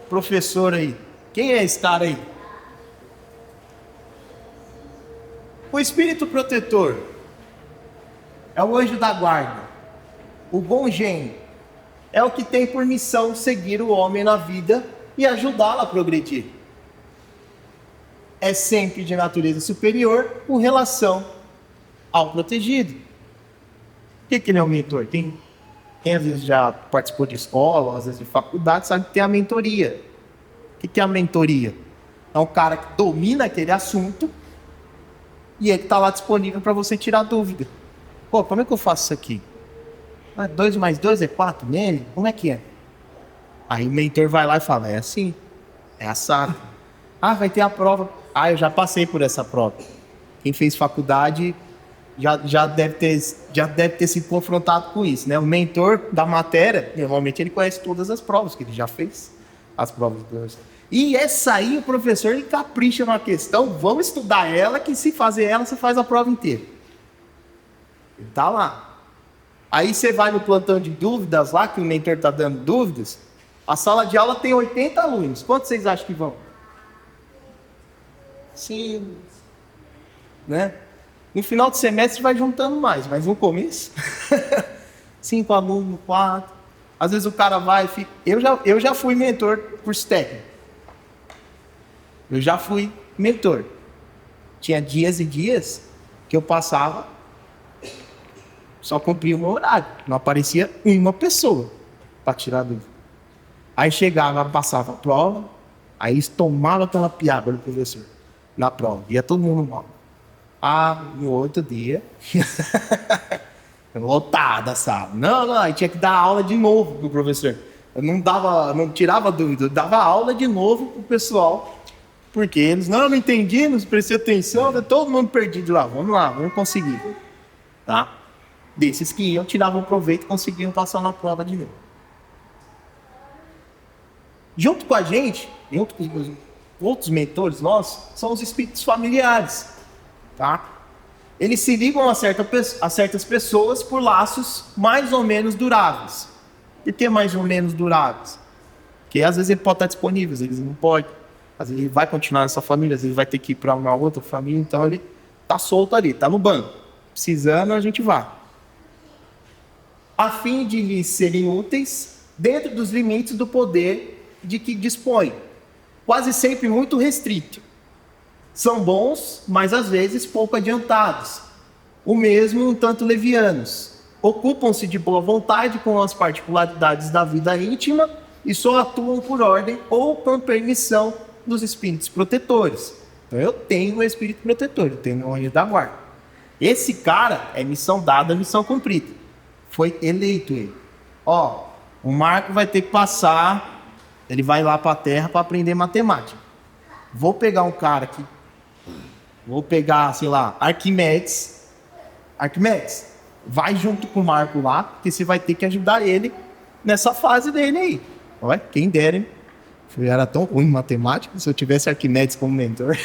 professor aí? Quem é esse cara aí? O espírito protetor é o anjo da guarda. O bom gênio é o que tem por missão seguir o homem na vida e ajudá-lo a progredir. É sempre de natureza superior com relação ao protegido. O que ele é um mentor? Quem às vezes já participou de escola, às vezes de faculdade, sabe que tem a mentoria. O que é a mentoria? É um cara que domina aquele assunto e ele está lá disponível para você tirar dúvida. Pô, como é que eu faço isso aqui? 2 mais 2 é 4 nele? Como é que é? Aí o mentor vai lá e fala, é assim, é assado. Ah, vai ter a prova. Ah, eu já passei por essa prova. Quem fez faculdade já deve ter sido confrontado com isso, né? O mentor da matéria, normalmente ele conhece todas as provas, que ele já fez as provas. E essa aí o professor ele capricha numa questão, vamos estudar ela, que se fazer ela, você faz a prova inteira. Ele tá lá. Aí você vai no plantão de dúvidas lá, que o mentor tá dando dúvidas, a sala de aula tem 80 alunos. Quantos vocês acham que vão? 5, né? No final do semestre vai juntando mais, mas no começo 5 alunos, 4. Às vezes o cara vai, fica... eu já fui mentor curso técnico. Eu já fui mentor. Tinha dias e dias que eu passava, só cumpria o meu horário. Não aparecia uma pessoa para tirar dúvida. Aí chegava, passava a prova, aí eles tomavam aquela piada do professor na prova. Ia todo mundo mal. Ah, no outro dia, lotada a sala. Não, aí tinha que dar aula de novo pro professor. Eu não tirava dúvida, eu dava aula de novo pro pessoal, porque eles não entendi, não prestei atenção, todo mundo perdido lá. Vamos conseguir. Tá? Desses que iam, tiravam proveito e conseguiam passar na prova de novo. Junto com a gente, junto com os outros mentores nossos, são os espíritos familiares. Tá? Eles se ligam a certas pessoas por laços mais ou menos duráveis. Por que mais ou menos duráveis? Porque às vezes ele pode estar disponível, às vezes ele não pode. Às vezes ele vai continuar nessa família, às vezes ele vai ter que ir para uma outra família, então ele está solto ali, está no banco. Precisando, a gente vai. A fim de lhes serem úteis dentro dos limites do poder de que dispõe. Quase sempre muito restrito. São bons, mas às vezes pouco adiantados. O mesmo um tanto levianos. Ocupam-se de boa vontade com as particularidades da vida íntima e só atuam por ordem ou com permissão dos espíritos protetores. Então eu tenho um espírito protetor, eu tenho um anjo da guarda. Esse cara é missão dada, missão cumprida. Foi eleito ele. Ó, o Marco vai ter que passar, ele vai lá para a Terra para aprender matemática. Vou pegar um cara aqui. Vou pegar, sei lá, Arquimedes. Arquimedes, vai junto com o Marco lá, porque você vai ter que ajudar ele nessa fase dele aí. Olha, quem dera, hein? Eu era tão ruim em matemática, se eu tivesse Arquimedes como mentor.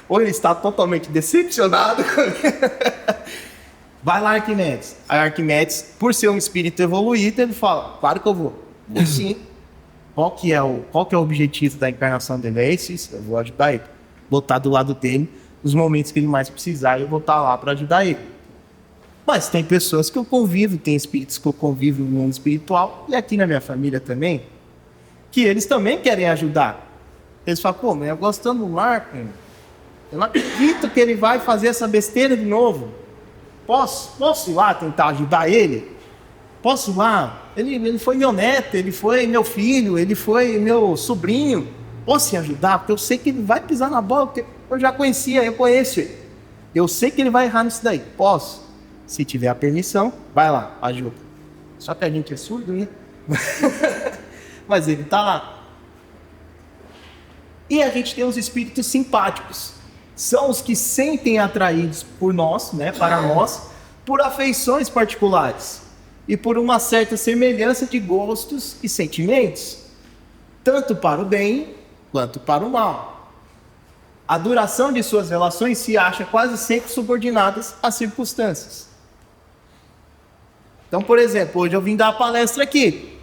Ou ele está totalmente decepcionado. Vai lá, Arquimedes. Aí Arquimedes, por ser um espírito evoluído, ele fala, claro que eu vou. Vou sim. Qual que é o objetivo da encarnação dele? É esse? Eu vou ajudar ele. Vou estar do lado dele nos momentos que ele mais precisar, eu vou estar lá para ajudar ele. Mas tem pessoas que eu convivo, tem espíritos que eu convivo no mundo espiritual, e aqui na minha família também, que eles também querem ajudar. Eles falam, pô, mas eu gostando do Marco, eu não acredito que ele vai fazer essa besteira de novo. Posso ir lá tentar ajudar ele? Posso ir lá? Ele foi meu neto, ele foi meu filho, ele foi meu sobrinho. Posso ajudar? Porque eu sei que ele vai pisar na bola, porque eu já eu conheço ele. Eu sei que ele vai errar nisso daí. Posso? Se tiver a permissão, vai lá, ajuda. Só que a gente é surdo, né? Mas ele está lá. E a gente tem os espíritos simpáticos. São os que sentem atraídos por nós, né, para nós, por afeições particulares e por uma certa semelhança de gostos e sentimentos, tanto para o bem quanto para o mal. A duração de suas relações se acha quase sempre subordinadas às circunstâncias. Então, por exemplo, hoje eu vim dar uma palestra aqui.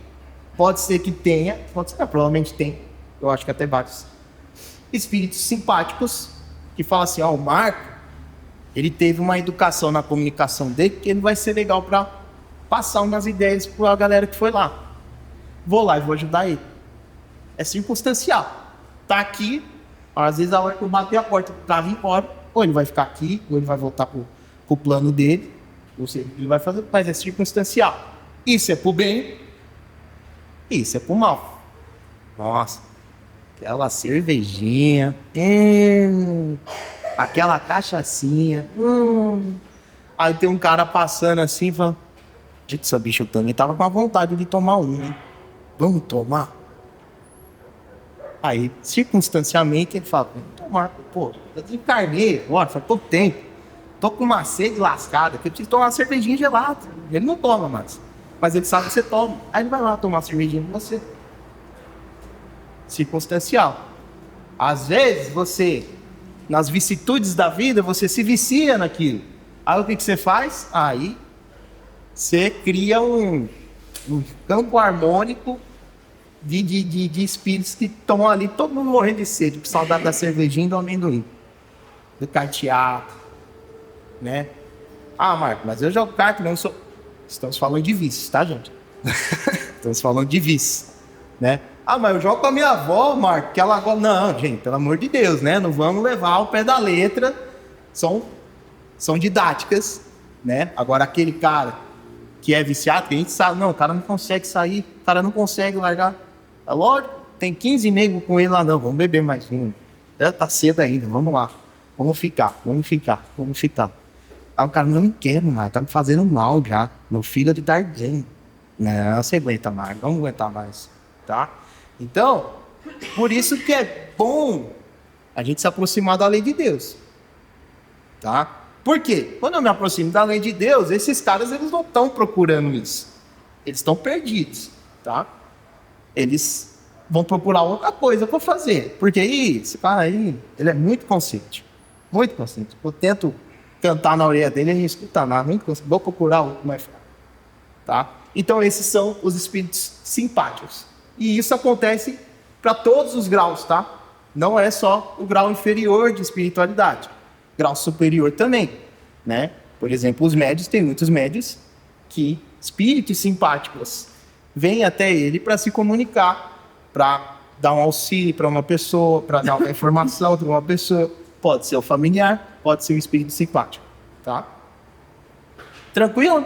Pode ser que tenha, provavelmente tem, eu acho que até vários espíritos simpáticos que falam assim, ó, o Marco, ele teve uma educação na comunicação dele que ele vai ser legal para passar umas ideias para a galera que foi lá. Vou lá e vou ajudar ele. É circunstancial. Tá aqui, às vezes a hora que eu bater a porta para vir embora, ou ele vai ficar aqui, ou ele vai voltar pro plano dele, ou seja, ele vai fazer, mas é circunstancial. Isso é pro bem, isso é pro mal. Nossa, aquela cervejinha, aquela cachaçinha, Aí tem um cara passando assim e fala, gente, essa bicha, eu também tava com a vontade de tomar um, hein? Vamos tomar? Aí, circunstancialmente, ele fala, vamos tomar, pô, eu tenho carneiro, olha, faz pouco tempo, tô com uma sede lascada, que eu preciso tomar uma cervejinha gelada. Ele não toma mais, mas ele sabe que você toma. Aí ele vai lá tomar uma cervejinha com você. Circunstancial. Às vezes, você, nas vicissitudes da vida, você se vicia naquilo. Aí o que você faz? Aí você cria um campo harmônico de espíritos que estão ali, todo mundo morrendo de sede, por saudade da cervejinha e do amendoim, do carteado, né? Ah, Marco, mas eu jogo carta, não sou. Estamos falando de vícios, tá, gente? Estamos falando de vícios, né? Ah, mas eu jogo com a minha avó, Marco, que ela gosta. Não, gente, pelo amor de Deus, né? Não vamos levar ao pé da letra. São didáticas, né? Agora, aquele cara que é viciado, que a gente sabe, não, o cara não consegue sair, o cara não consegue largar. É lógico, tem 15 negros com ele lá, não, vamos beber mais um. Tá cedo ainda, vamos lá. Vamos ficar. Aí o cara, não quero mais, tá me fazendo mal já. Meu filho de tarde. Não, você aguenta mais, vamos aguentar mais, tá? Então, por isso que é bom a gente se aproximar da lei de Deus, tá? Por quê? Quando eu me aproximo da lei de Deus, esses caras, eles não estão procurando isso. Eles estão perdidos, tá? Eles vão procurar outra coisa para fazer. Porque aí, esse cara aí, ele é muito consciente. Muito consciente. Eu tento cantar na orelha dele e ele não escuta nada. Muito consciente. Vou procurar outro mais fraco, tá? Então, esses são os espíritos simpáticos. E isso acontece para todos os graus, tá? Não é só o grau inferior de espiritualidade. Grau superior também, né? Por exemplo, os médios, tem muitos médios que, espíritos simpáticos, vêm até ele para se comunicar, para dar um auxílio para uma pessoa, para dar uma informação para uma pessoa. Pode ser o familiar, pode ser o espírito simpático, tá? Tranquilo?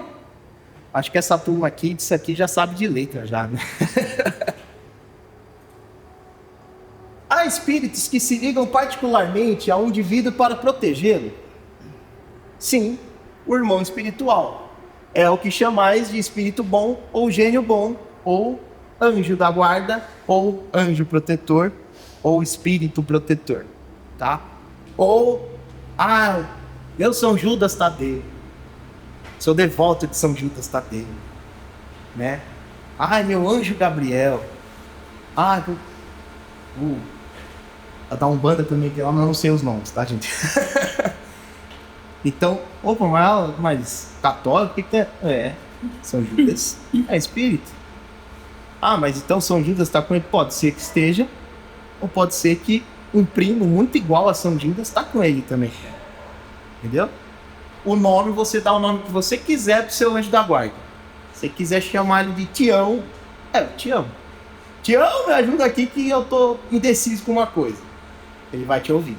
Acho que essa turma aqui, disso aqui, já sabe de letra, já, né? Há espíritos que se ligam particularmente a um indivíduo para protegê-lo? Sim, o irmão espiritual. É o que chamais de espírito bom, ou gênio bom, ou anjo da guarda, ou anjo protetor, ou espírito protetor, tá? Ou, eu sou Judas Tadeu. Sou devoto de São Judas Tadeu, né? Meu anjo Gabriel. A da Umbanda também tem lá, mas eu não sei os nomes, tá, gente? Então, mas católico, o que tem? São Judas é espírito. Mas então São Judas está com ele? Pode ser que esteja, ou pode ser que um primo muito igual a São Judas está com ele também. Entendeu? O nome, você dá o nome que você quiser pro seu anjo da guarda. Se você quiser chamar ele de Tião, Tião. Tião, me ajuda aqui que eu tô indeciso com uma coisa. Ele vai te ouvir.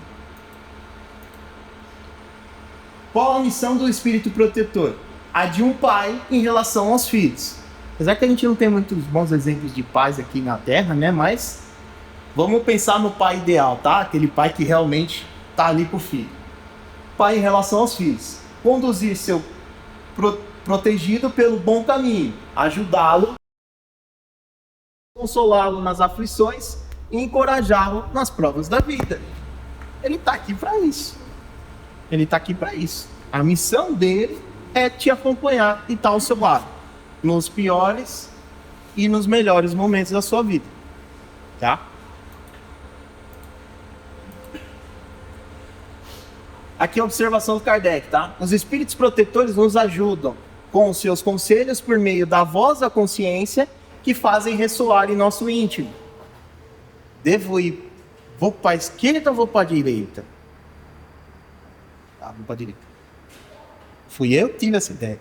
Qual a missão do espírito protetor? A de um pai em relação aos filhos. Apesar que a gente não tem muitos bons exemplos de pais aqui na Terra, né? Mas vamos pensar no pai ideal, tá? Aquele pai que realmente tá ali com o filho. Pai em relação aos filhos. Conduzir seu protegido pelo bom caminho. Ajudá-lo, consolá-lo nas aflições e encorajá-lo nas provas da vida. Ele está aqui para isso. Ele está aqui para isso. A missão dele é te acompanhar e estar ao seu lado, nos piores e nos melhores momentos da sua vida, tá? Aqui é a observação do Kardec, tá? Os espíritos protetores nos ajudam com os seus conselhos por meio da voz da consciência que fazem ressoar em nosso íntimo. Vou para a esquerda ou vou para a direita? Vou para a direita. Fui eu que tive essa ideia.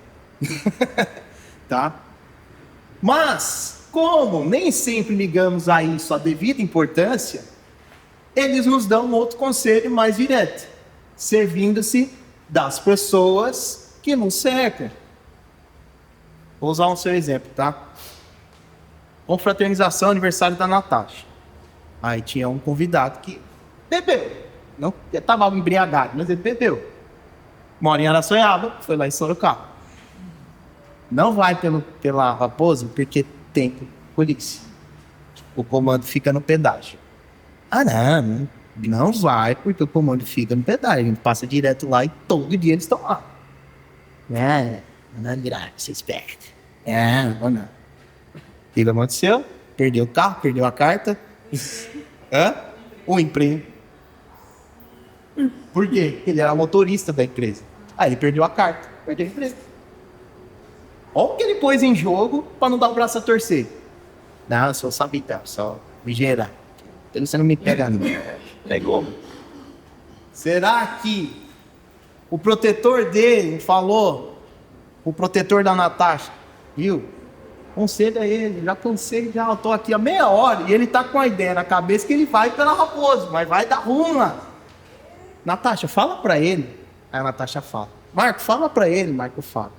Tá? Mas, como nem sempre ligamos a isso a devida importância, eles nos dão um outro conselho mais direto, servindo-se das pessoas que nos cercam. Vou usar um seu exemplo, tá? Confraternização, aniversário da Natasha. Aí tinha um convidado que bebeu. Não estava embriagado, mas ele bebeu. Mora em Araçoiaba, foi lá em Sorocaba. Não vai pela Raposa porque tem polícia. O comando fica no pedágio. Não vai porque o comando fica no pedágio. A gente passa direto lá e todo dia eles estão lá. Não virar, você esperto. Não. O que aconteceu? Perdeu o carro, perdeu a carta. O emprego. Por quê? Ele era motorista da empresa. Aí ele perdeu a carta, perdeu a empresa. Olha o que ele pôs em jogo para não dar o braço a torcer. Não, eu sou sabitão, só me gerar. Então você não me pega, não. Pegou? Será que o protetor dele falou, o protetor da Natasha, viu? Conselha ele, já cansei, eu tô aqui há meia hora e ele tá com a ideia na cabeça que ele vai pela Raposa, mas vai dar ruim lá. Natasha, fala pra ele. Aí a Natasha fala. Marco, fala pra ele. Marco fala.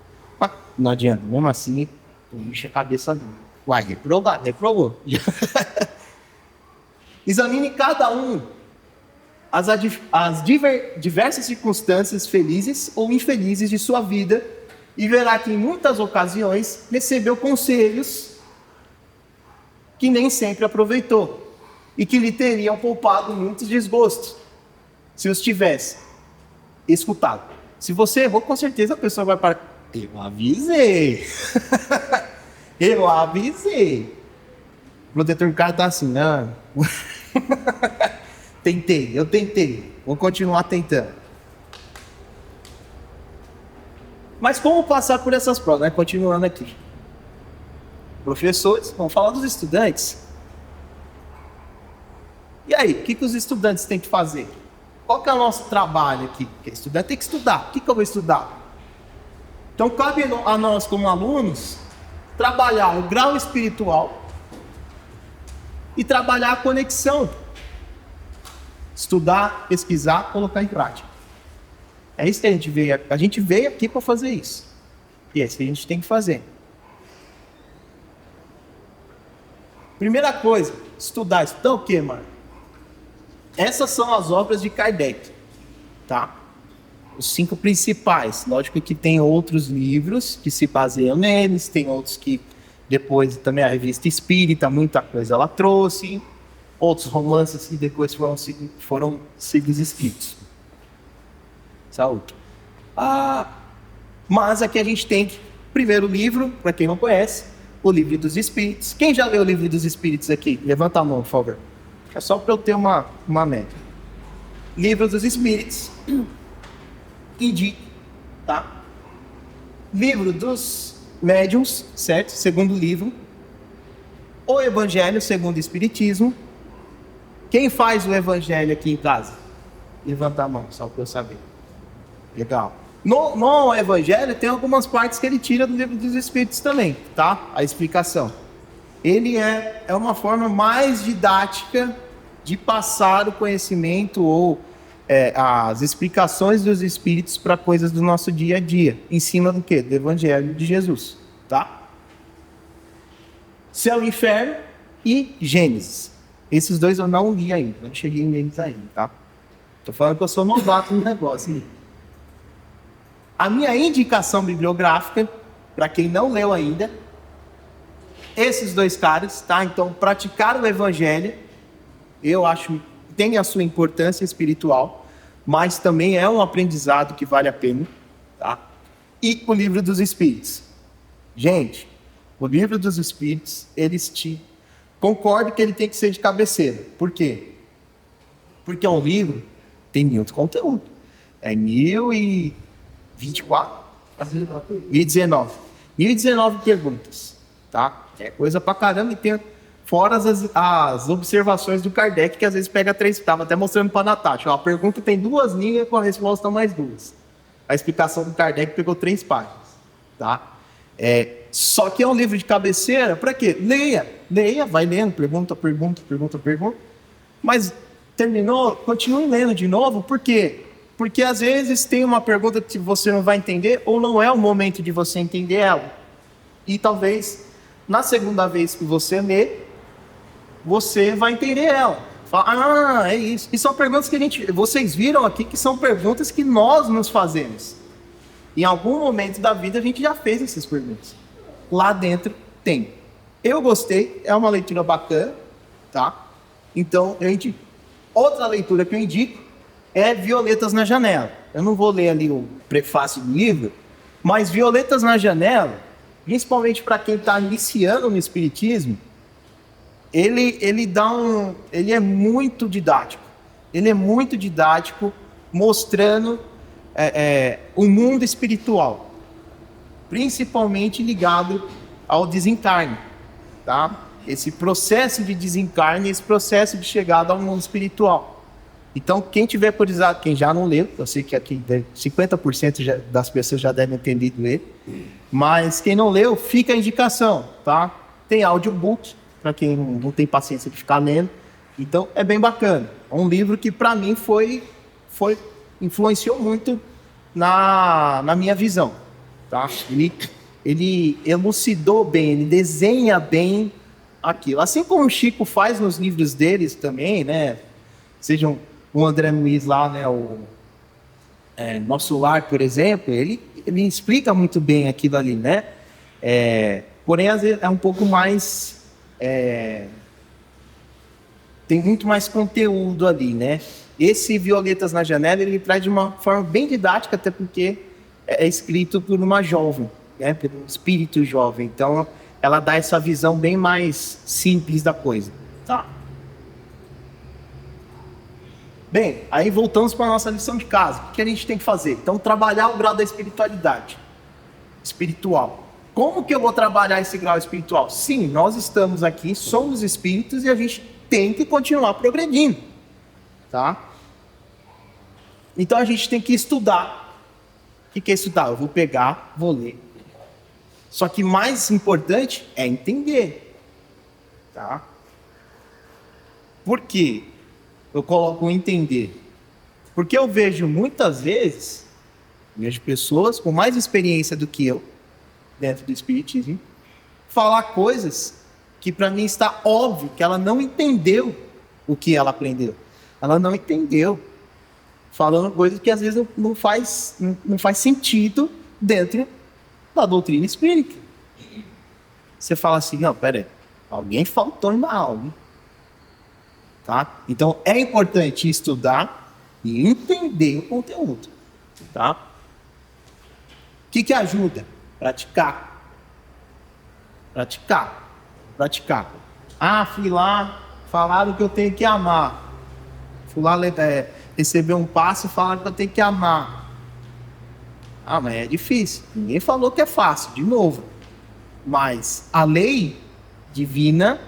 Não adianta, mesmo assim, puxa a cabeça dele. Vai, reprovou. Examine cada um as diversas circunstâncias felizes ou infelizes de sua vida e verá que em muitas ocasiões recebeu conselhos que nem sempre aproveitou e que lhe teriam poupado muitos desgostos se os tivesse escutado. Se você errou, com certeza a pessoa vai para... Eu avisei. Eu avisei. O protetor do cara tá assim, não. Eu tentei. Vou continuar tentando. Mas como passar por essas provas? Né? Continuando aqui. Professores, vamos falar dos estudantes. E aí, o que os estudantes têm que fazer? Qual que é o nosso trabalho aqui? Porque o estudante tem que estudar. O que eu vou estudar? Então, cabe a nós, como alunos, trabalhar o grau espiritual e trabalhar a conexão. Estudar, pesquisar, colocar em prática. É isso que a gente veio. A gente veio aqui para fazer isso. E é isso que a gente tem que fazer. Primeira coisa, estudar. Estudar o quê, mano? Essas são as obras de Kardec, tá? Os 5 principais. Lógico que tem outros livros que se baseiam neles, tem outros que depois também a Revista Espírita, muita coisa ela trouxe, outros romances que depois foram sido escritos. Saúde. Mas aqui a gente tem, primeiro livro, para quem não conhece, o Livro dos Espíritos. Quem já leu o Livro dos Espíritos aqui? Levanta a mão, por favor. É só para eu ter uma média. Livro dos Espíritos. Indique, tá? Livro dos Médiuns, certo? Segundo livro. O Evangelho segundo o Espiritismo. Quem faz o Evangelho aqui em casa? Levanta a mão, só para eu saber. Legal. No Evangelho tem algumas partes que ele tira do Livro dos Espíritos também, tá? A explicação. Ele é uma forma mais didática de passar o conhecimento ou as explicações dos Espíritos para coisas do nosso dia a dia. Em cima do quê? Do Evangelho de Jesus, tá? Céu e Inferno e Gênesis. Esses dois eu não li ainda, não cheguei neles ainda, tá? Tô falando que eu sou novato no negócio, hein? A minha indicação bibliográfica, para quem não leu ainda, esses 2 caras, tá? Então, praticar o Evangelho, eu acho, tem a sua importância espiritual, mas também é um aprendizado que vale a pena, tá? E o Livro dos Espíritos. Gente, o Livro dos Espíritos, concordo que ele tem que ser de cabeceira. Por quê? Porque é um livro, tem muito conteúdo. É 1024? 1019. 1019 perguntas, tá? É coisa pra caramba e tem fora as observações do Kardec, que às vezes pega 3, estava até mostrando pra Natasha. Ó, a pergunta tem 2 linhas com a resposta mais 2. A explicação do Kardec pegou 3 páginas, tá? Só que é um livro de cabeceira, para quê? Leia, vai lendo, pergunta. Mas terminou, continue lendo de novo, por quê? Porque às vezes tem uma pergunta que você não vai entender, ou não é o momento de você entender ela. E talvez, na segunda vez que você lê, você vai entender ela. Fala, é isso. E são perguntas que vocês viram aqui, que são perguntas que nós nos fazemos. Em algum momento da vida a gente já fez essas perguntas. Lá dentro tem. Eu gostei, é uma leitura bacana, tá? Então, eu indico. Outra leitura que eu indico é Violetas na Janela. Eu não vou ler ali o prefácio do livro, mas Violetas na Janela, principalmente para quem está iniciando no Espiritismo, ele é muito didático. Ele é muito didático, mostrando o mundo espiritual, principalmente ligado ao desencarne, tá? Esse processo de desencarne, esse processo de chegada ao mundo espiritual. Então, quem tiver curiosidade, quem já não leu, eu sei que aqui 50% das pessoas já devem ter lido ele, mas quem não leu, fica a indicação, tá? Tem audiobook, para quem não tem paciência de ficar lendo. Então, é bem bacana. É um livro que, para mim, influenciou muito na minha visão, tá? Ele elucidou bem, ele desenha bem aquilo. Assim como o Chico faz nos livros deles também, né? Sejam o André Luiz lá, né? Nosso Lar, por exemplo, ele explica muito bem aquilo ali, né? Porém, às vezes é um pouco mais... tem muito mais conteúdo ali, né? Esse Violetas na Janela, ele traz de uma forma bem didática, até porque é escrito por uma jovem, né? Por um espírito jovem. Então, ela dá essa visão bem mais simples da coisa. Tá. Bem, aí voltamos para a nossa lição de casa. O que a gente tem que fazer? Então, trabalhar o grau da espiritualidade. Espiritual. Como que eu vou trabalhar esse grau espiritual? Sim, nós estamos aqui, somos espíritos e a gente tem que continuar progredindo. Tá? Então, a gente tem que estudar. O que é estudar? Eu vou pegar, vou ler. Só que mais importante é entender. Tá? Por quê? Eu coloco entender. Porque eu vejo muitas vezes, pessoas com mais experiência do que eu, dentro do espiritismo, falar coisas que para mim está óbvio que ela não entendeu o que ela aprendeu. Ela não entendeu. Falando coisas que às vezes não faz sentido dentro da doutrina espírita. Você fala assim, não, peraí, alguém faltou em uma aula. Hein? Tá? Então, é importante estudar e entender o conteúdo. Tá? O que ajuda? Praticar. Praticar. Ah, fui lá, falaram que eu tenho que amar. Fui lá receber um passe e falaram que eu tenho que amar. Ah, mas é difícil. Ninguém falou que é fácil, de novo. Mas a lei divina,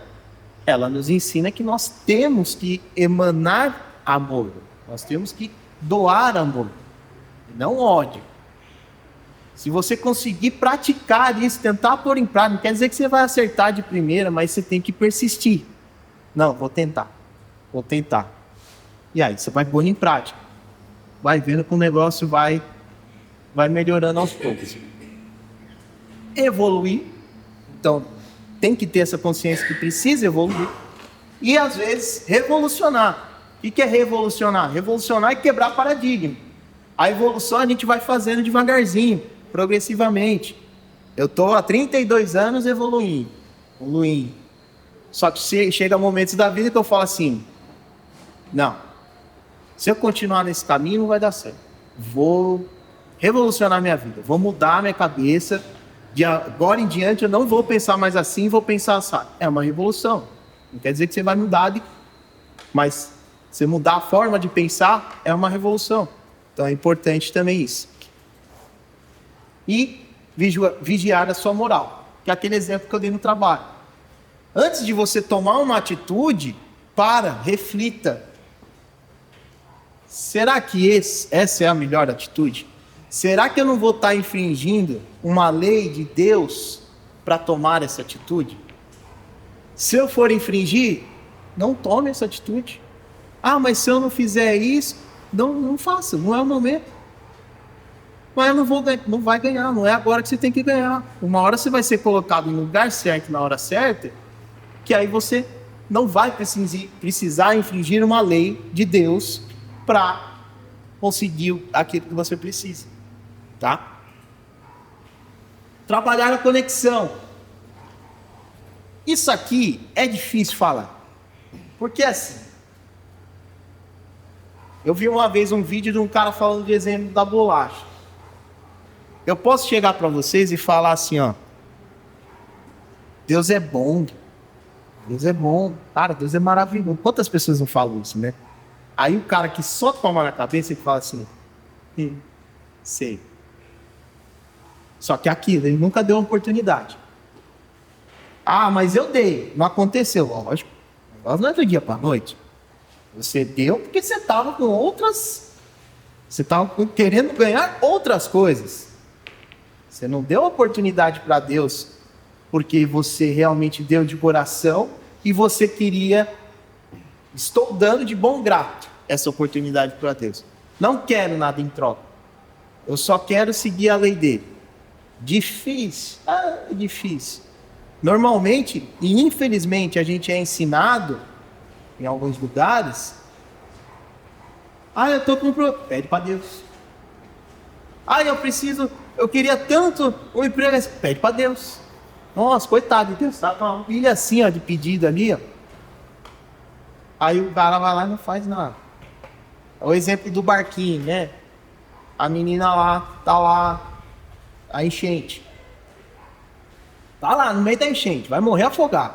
ela nos ensina que nós temos que emanar amor. Nós temos que doar amor, não ódio. Se você conseguir praticar isso, tentar pôr em prática, não quer dizer que você vai acertar de primeira, mas você tem que persistir. Não, vou tentar. E aí, você vai pôr em prática. Vai vendo que o negócio vai melhorando aos poucos. Evoluir. Então, tem que ter essa consciência que precisa evoluir. E, às vezes, revolucionar. O que é revolucionar? Revolucionar é quebrar paradigma. A evolução a gente vai fazendo devagarzinho, progressivamente. Eu estou há 32 anos evoluindo. Só que chega momentos da vida que eu falo assim, não, se eu continuar nesse caminho não vai dar certo. Vou revolucionar minha vida, vou mudar minha cabeça, de agora em diante eu não vou pensar mais assim, vou pensar assim. É uma revolução. Não quer dizer que você vai mudar, mas você mudar a forma de pensar é uma revolução. Então é importante também isso. E vigiar a sua moral, que é aquele exemplo que eu dei no trabalho. Antes de você tomar uma atitude, reflita. Será que essa é a melhor atitude? Será que eu não vou estar infringindo uma lei de Deus para tomar essa atitude? Se eu for infringir, não tome essa atitude. Ah, mas se eu não fizer isso, não faça, não é o momento. Mas não vai ganhar, não é agora que você tem que ganhar. Uma hora você vai ser colocado no lugar certo, na hora certa, que aí você não vai precisar infringir uma lei de Deus para conseguir aquilo que você precisa. Tá? Trabalhar a conexão. Isso aqui é difícil falar. Porque assim, eu vi uma vez um vídeo de um cara falando de exemplo da bolacha. Eu posso chegar para vocês e falar assim, ó. Deus é bom. Deus é bom. Cara, Deus é maravilhoso. Quantas pessoas não falam isso, né? Aí o cara que só toma na cabeça e fala assim, sei. Só que aquilo, ele nunca deu uma oportunidade. Ah, mas eu dei. Não aconteceu. Lógico. O negócio não é do dia para noite. Você deu porque você estava com outras... Você estava querendo ganhar outras coisas. Você não deu oportunidade para Deus porque você realmente deu de coração e você queria... Estou dando de bom grado essa oportunidade para Deus. Não quero nada em troca. Eu só quero seguir a lei dele. Difícil. Difícil. Normalmente, e infelizmente, a gente é ensinado, em alguns lugares, eu estou com um problema. Pede para Deus. Eu queria tanto um emprego. Pede para Deus. Nossa, coitado de Deus. Tá com uma pilha assim, ó, de pedido ali, ó. Aí o cara vai lá e não faz nada. É o exemplo do barquinho, né? A menina lá, tá lá, a enchente. Tá lá no meio da enchente, vai morrer afogado.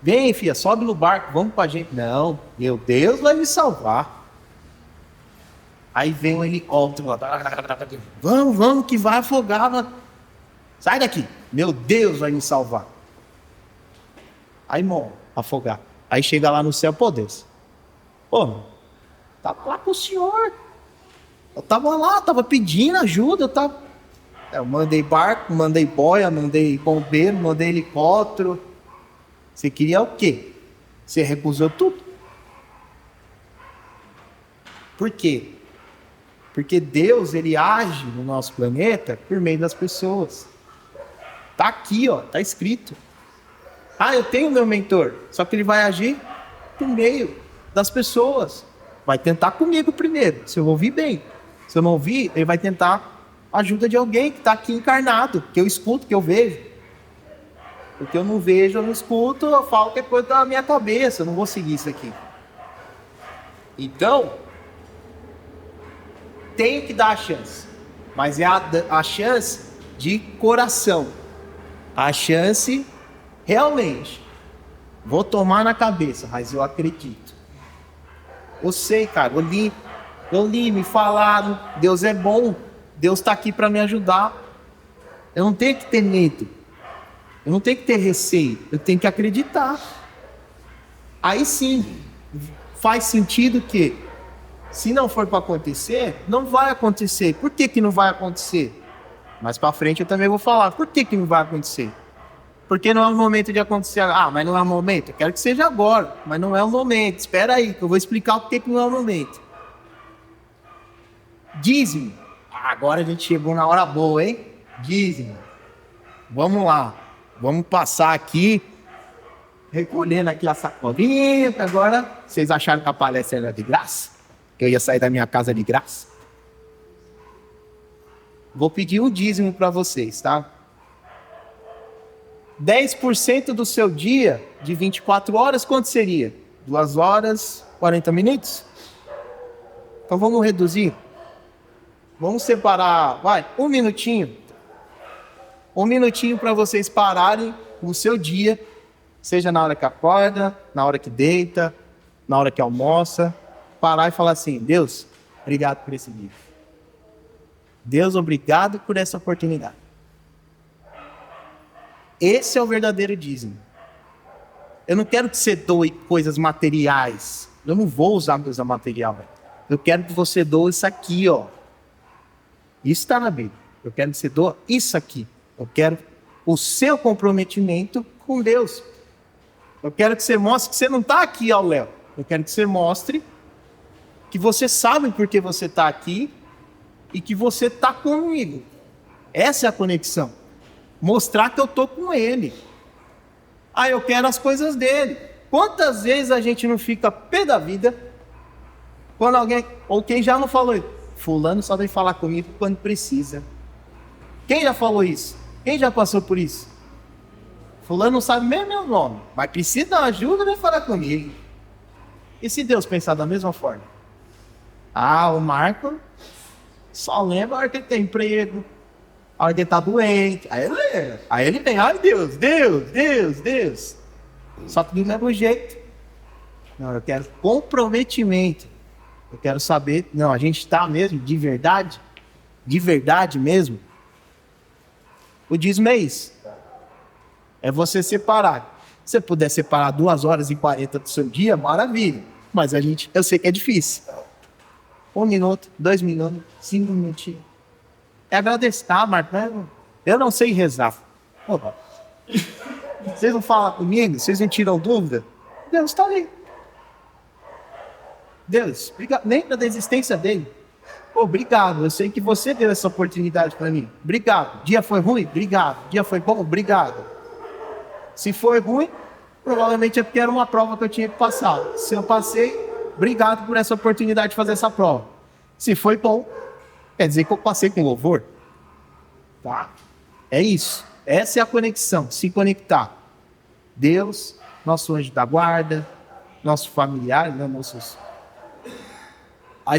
Vem, filha, sobe no barco, vamos com a gente. Não, meu Deus vai me salvar. Aí vem um helicóptero lá. Vamos que vai afogar. Sai daqui, meu Deus vai me salvar. Aí morre, afogar. Aí chega lá no céu, pô Deus. Pô, tá lá com o senhor. Eu tava lá, tava pedindo ajuda, eu mandei barco, mandei boia, mandei bombeiro, mandei helicóptero. Você queria o quê? Você recusou tudo. Por quê? Porque Deus, ele age no nosso planeta por meio das pessoas. Tá aqui, ó, tá escrito. Eu tenho meu mentor, só que ele vai agir por meio das pessoas. Vai tentar comigo primeiro, se eu ouvir bem. Se eu não ouvir, ele vai tentar a ajuda de alguém que está aqui encarnado, que eu escuto, que eu vejo. Porque eu não vejo, eu não escuto, eu falo que é coisa da minha cabeça, eu não vou seguir isso aqui. Então, tenho que dar a chance. Mas é a chance de coração. A chance, realmente, vou tomar na cabeça, mas eu acredito. Eu sei, cara, eu li, me falaram, Deus é bom, Deus está aqui para me ajudar. Eu não tenho que ter medo, eu não tenho que ter receio, eu tenho que acreditar. Aí sim, faz sentido que, se não for para acontecer, não vai acontecer. Por que não vai acontecer? Mais para frente eu também vou falar, por que não vai acontecer? Porque não é o momento de acontecer. Mas não é o momento, eu quero que seja agora, mas não é o momento, espera aí, que eu vou explicar o que não é o momento. Dízimo. Agora a gente chegou na hora boa, hein? Dízimo. Vamos lá. Vamos passar aqui, recolhendo aqui a sacolinha. Agora, vocês acharam que a palestra era de graça? Que eu ia sair da minha casa de graça? Vou pedir um dízimo para vocês, tá? 10% do seu dia, de 24 horas, quanto seria? 2 horas, 40 minutos? Então vamos reduzir. Vamos separar, um minutinho. Um minutinho para vocês pararem o seu dia, seja na hora que acorda, na hora que deita, na hora que almoça. Parar e falar assim, Deus, obrigado por esse dia. Deus, obrigado por essa oportunidade. Esse é o verdadeiro dízimo. Eu não quero que você doe coisas materiais. Eu não vou usar coisa material. Eu quero que você doe isso aqui, ó. Isso está na Bíblia. Eu quero que você doe isso aqui. Eu quero o seu comprometimento com Deus. Eu quero que você mostre que você não está aqui, ó, Léo. Eu quero que você mostre que você sabe por que você está aqui e que você está comigo. Essa é a conexão. Mostrar que eu estou com ele. Eu quero as coisas dele. Quantas vezes a gente não fica pé da vida quando alguém, ou quem já não falou, fulano só vem falar comigo quando precisa. Quem já falou isso? Quem já passou por isso? Fulano não sabe mesmo meu nome, mas precisa de uma ajuda, vem falar comigo. E se Deus pensar da mesma forma? Ah, o Marco só lembra a hora que ele tem emprego, a hora que ele tá doente. Aí ele vem, ai Deus, Deus, Deus, Deus. Só que do mesmo jeito. Não, eu quero comprometimento. Eu quero saber, não, a gente está mesmo de verdade mesmo. O dízimo é isso. É você separar. Se você puder separar 2 horas e 40 do seu dia, maravilha. Mas eu sei que é difícil. 1 minuto, 2 minutos, 5 minutinhos. É agradecer, tá, Marco? Eu não sei rezar. Porra. Vocês não falam comigo? Vocês não tiram dúvida? Deus está ali. Deus, lembra da existência dele. Obrigado, eu sei que você deu essa oportunidade para mim. Obrigado. Dia foi ruim? Obrigado. Dia foi bom? Obrigado. Se foi ruim, provavelmente é porque era uma prova que eu tinha que passar. Se eu passei, obrigado por essa oportunidade de fazer essa prova. Se foi bom, quer dizer que eu passei com louvor. Tá? É isso. Essa é a conexão, se conectar. Deus, nosso anjo da guarda, nosso familiar, né, a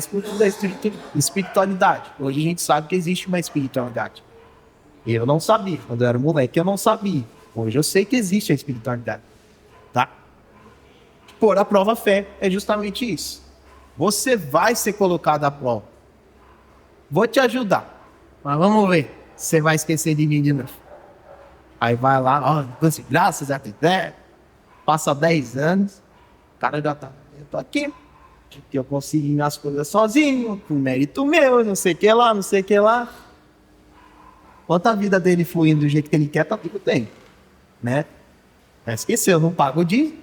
espiritualidade. Hoje a gente sabe que existe uma espiritualidade. Eu não sabia. Quando eu era moleque, eu não sabia. Hoje eu sei que existe a espiritualidade. Tá? Pôr à prova a fé é justamente isso. Você vai ser colocado à prova. Vou te ajudar. Mas vamos ver. Você vai esquecer de mim de novo. Aí vai lá, graças a Deus. Passa 10 anos. O cara já tá. Eu tô aqui. Que eu consegui minhas coisas sozinho, com mérito meu, não sei o que lá, não sei o que lá. Enquanto a vida dele fluindo do jeito que ele quer, tá tudo bem. Né? Não esqueceu, não pago o dízimo.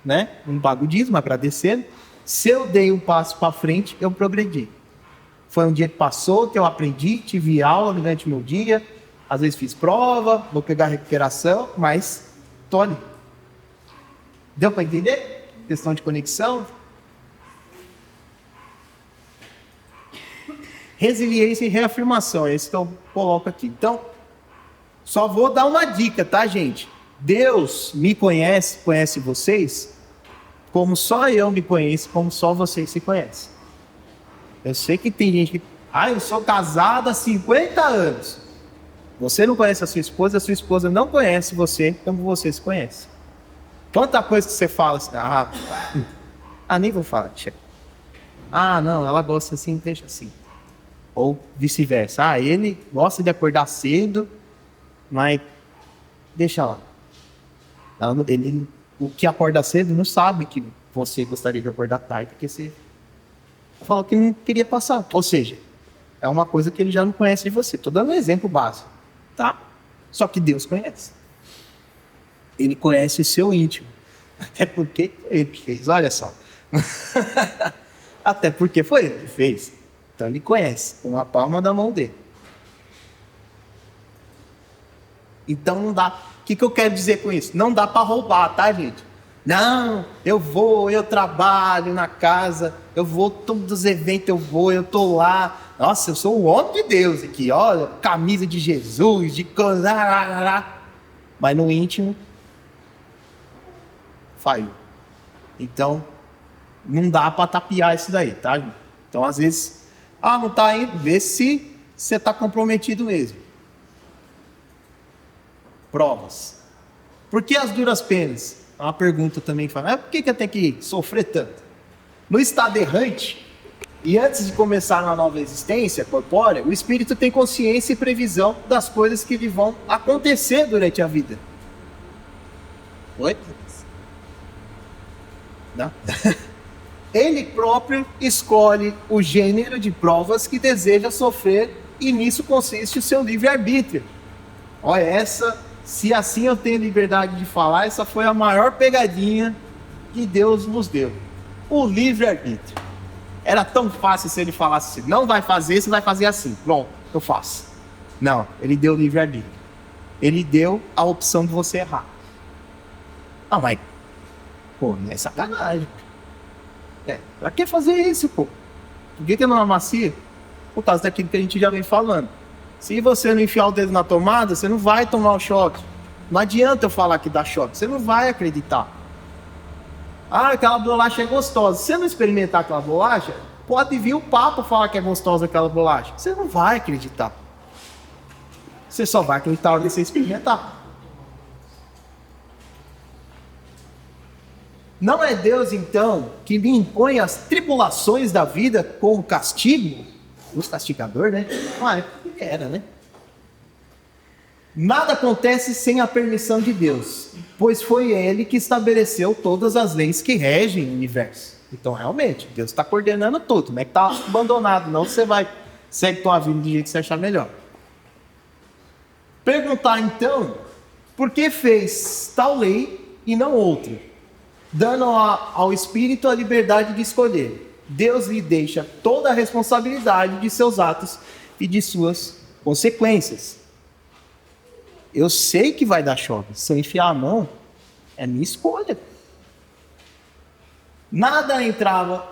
Né? Não pago o dízimo, agradecendo. Se eu dei um passo para frente, eu progredi. Foi um dia que passou, que eu aprendi, tive aula durante o meu dia. Às vezes fiz prova, vou pegar recuperação, mas tô ali. Deu para entender? Questão de conexão. Resiliência e reafirmação, é isso que eu coloco aqui. Então, só vou dar uma dica, tá, gente? Deus me conhece vocês, como só eu me conheço, como só vocês se conhecem. Eu sei que tem gente que... eu sou casado há 50 anos. Você não conhece a sua esposa não conhece você como você se conhece. Quanta coisa que você fala assim, nem vou falar, chefe. Não, ela gosta assim, deixa assim. Ou vice-versa. Ele gosta de acordar cedo, mas deixa lá. Ele, o que acorda cedo não sabe que você gostaria de acordar tarde, porque você falou que não queria passar. Ou seja, é uma coisa que ele já não conhece de você. Estou dando um exemplo básico, tá? Só que Deus conhece. Ele conhece o seu íntimo. Até porque ele fez, olha só. Até porque foi ele que fez. Então ele conhece, com a palma da mão dele. Então não dá. O que eu quero dizer com isso? Não dá para roubar, tá, gente? Não, eu trabalho na casa, eu vou todos os eventos, eu tô lá. Nossa, eu sou o homem de Deus aqui, olha, camisa de Jesus, de coisa. Mas no íntimo, falho. Então, não dá para tapear isso daí, tá? Então, às vezes, não tá indo, vê se você tá comprometido mesmo. Provas. Por que as duras penas? É uma pergunta também que fala, por que eu tenho que sofrer tanto? No estado errante, e antes de começar uma nova existência corpórea, o espírito tem consciência e previsão das coisas que lhe vão acontecer durante a vida. Oi? Não? Ele próprio escolhe o gênero de provas que deseja sofrer e nisso consiste o seu livre-arbítrio. Olha, se assim eu tenho liberdade de falar, essa foi a maior pegadinha que Deus nos deu. O livre-arbítrio. Era tão fácil se ele falasse assim, não vai fazer, você vai fazer assim. Pronto, eu faço. Não, ele deu o livre-arbítrio. Ele deu a opção de você errar. Mas, não é sacanagem. Pra que fazer isso, pô? Por que não amacia? Por causa daquilo que a gente já vem falando. Se você não enfiar o dedo na tomada, você não vai tomar o choque. Não adianta eu falar que dá choque, você não vai acreditar. Ah, aquela bolacha é gostosa. Se você não experimentar aquela bolacha, pode vir o papo falar que é gostosa aquela bolacha. Você não vai acreditar. Você só vai acreditar quando você experimentar. Não é Deus, então, que lhe impõe as tribulações da vida como castigo? Os castigador, né? Ah, era, né? Nada acontece sem a permissão de Deus, pois foi Ele que estabeleceu todas as leis que regem o universo. Então, realmente, Deus está coordenando tudo. Não é que está abandonado, não. Você vai segue tua vida do jeito que você achar melhor. Perguntar, então, por que fez tal lei e não outra? Dando ao Espírito a liberdade de escolher. Deus lhe deixa toda a responsabilidade de seus atos e de suas consequências. Eu sei que vai dar choque. Se eu enfiar a mão, é minha escolha. Nada entrava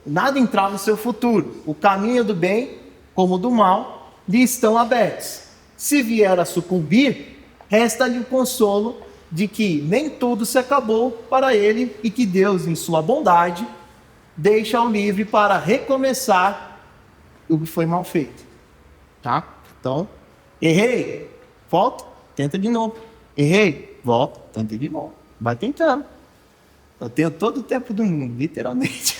no seu futuro. O caminho do bem como do mal lhe estão abertos. Se vier a sucumbir, resta-lhe o consolo de que nem tudo se acabou para ele e que Deus, em sua bondade, deixa-o livre para recomeçar o que foi mal feito. Tá? Então, errei, volta, tenta de novo. Errei, volta, tenta de novo. Vai tentando. Eu tenho todo o tempo do mundo, literalmente.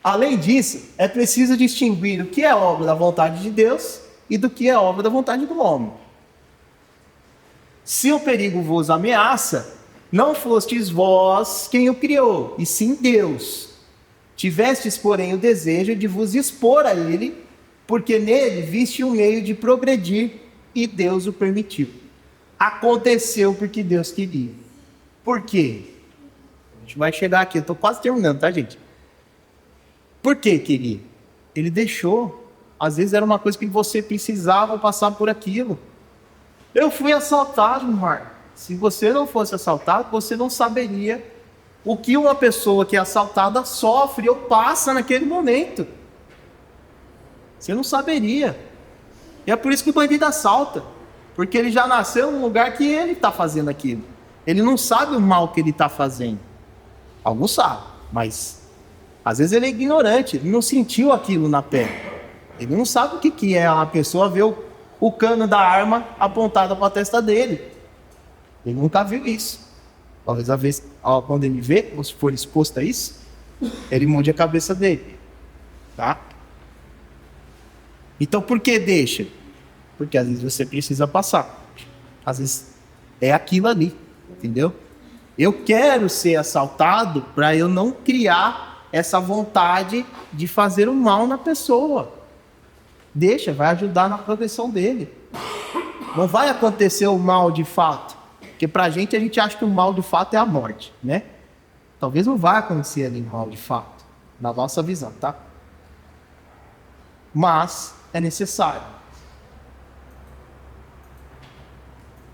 Além disso, é preciso distinguir o que é obra da vontade de Deus e do que é obra da vontade do homem. Se o perigo vos ameaça, não fostes vós quem o criou, e sim Deus. Tivestes, porém, o desejo de vos expor a ele, porque nele viste um meio de progredir, e Deus o permitiu. Aconteceu porque Deus queria. Por quê? A gente vai chegar aqui, eu estou quase terminando, tá, gente? Por que queria? Ele deixou. Às vezes era uma coisa que você precisava passar por aquilo. Eu fui assaltado, Marco. Se você não fosse assaltado, você não saberia o que uma pessoa que é assaltada sofre ou passa naquele momento. Você não saberia. E é por isso que o bandido assalta. Porque ele já nasceu num lugar que ele está fazendo aquilo. Ele não sabe o mal que ele está fazendo. Alguns sabem, mas às vezes ele é ignorante. Ele não sentiu aquilo na pele. Ele não sabe o que é uma pessoa ver o cano da arma apontada para a testa dele. Ele nunca viu isso. Talvez a vez, quando ele vê, ou se for exposto a isso, ele mude a cabeça dele. Tá? Então por que deixa? Porque às vezes você precisa passar. Às vezes é aquilo ali. Entendeu? Eu quero ser assaltado para eu não criar essa vontade de fazer o mal na pessoa. Deixa, vai ajudar na proteção dele. Não vai acontecer o mal de fato. Porque pra gente, a gente acha que o mal de fato é a morte, né? Talvez não vá acontecer ali o mal de fato, na nossa visão, tá? Mas é necessário.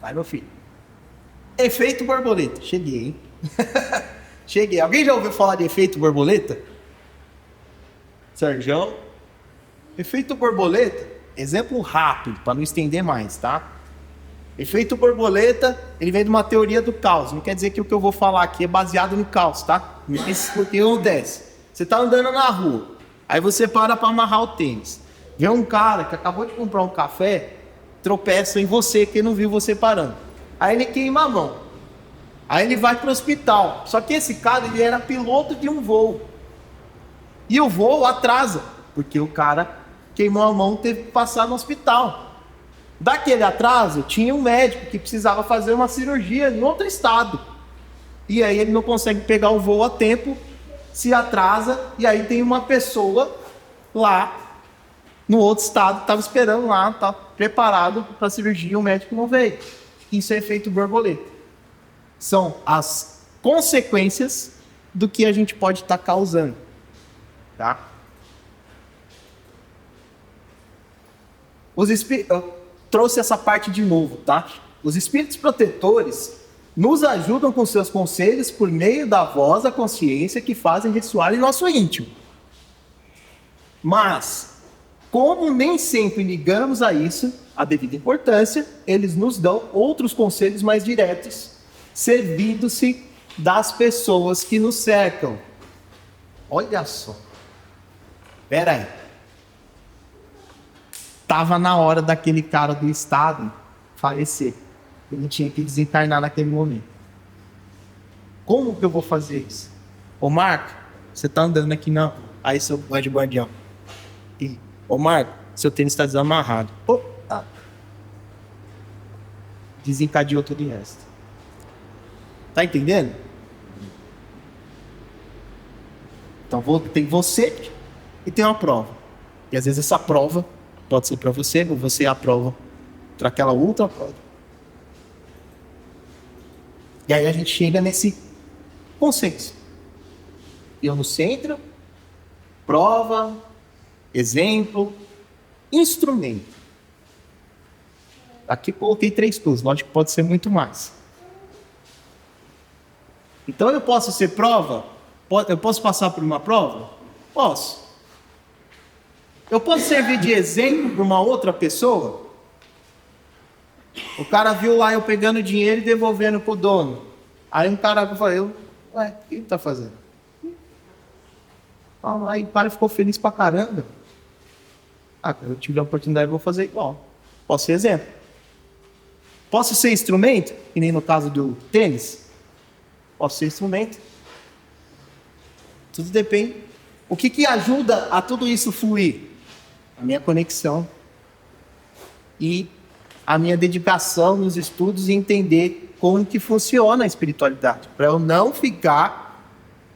Vai, meu filho. Efeito borboleta. Cheguei, hein? Cheguei. Alguém já ouviu falar de efeito borboleta? Sérgio? Efeito borboleta, exemplo rápido, para não estender mais, tá? Efeito borboleta, ele vem de uma teoria do caos. Não quer dizer que o que eu vou falar aqui é baseado no caos, tá? Mas porque acontece. Você tá andando na rua, aí você para amarrar o tênis. Vê um cara que acabou de comprar um café, tropeça em você, que não viu você parando. Aí ele queima a mão. Aí ele vai para o hospital. Só que esse cara, ele era piloto de um voo. E o voo atrasa, porque o cara queimou a mão, teve que passar no hospital. Daquele atraso, tinha um médico que precisava fazer uma cirurgia em outro estado. E aí ele não consegue pegar o voo a tempo, se atrasa, e aí tem uma pessoa lá no outro estado, estava esperando lá, tá preparado para a cirurgia, o médico não veio. Isso é efeito borboleta. São as consequências do que a gente pode estar causando. Tá? Eu trouxe essa parte de novo, tá? Os espíritos protetores nos ajudam com seus conselhos por meio da voz da consciência que fazem ressoar em nosso íntimo. Mas Como nem sempre ligamos a isso a devida importância, eles nos dão outros conselhos mais diretos, servindo-se das pessoas que nos cercam. Olha só. Espera aí. Estava na hora daquele cara do Estado falecer. Ele tinha que desencarnar naquele momento. Como que eu vou fazer isso? Ô Marco, você tá andando aqui não? Aí seu guardião. Ô Marco, seu tênis está desamarrado. Opa. Desencadeou todo o resto. Tá entendendo? Então tem você e tem uma prova. E às vezes essa prova pode ser para você, ou você aprova para aquela outra prova. E aí a gente chega nesse consenso. Eu no centro, prova, exemplo, instrumento. Aqui coloquei 3 coisas, lógico que pode ser muito mais. Então eu posso ser prova? Eu posso passar por uma prova? Posso. Eu posso servir de exemplo para uma outra pessoa? O cara viu lá eu pegando dinheiro e devolvendo pro dono. Aí um cara falou, ué, o que ele tá fazendo? Aí o cara ficou feliz pra caramba. Eu tive a oportunidade, eu vou fazer igual. Posso ser exemplo. Posso ser instrumento? Que nem no caso do tênis. Posso ser instrumento. Tudo depende. O que ajuda a tudo isso fluir? A minha conexão e a minha dedicação nos estudos e entender como que funciona a espiritualidade. Para eu não ficar...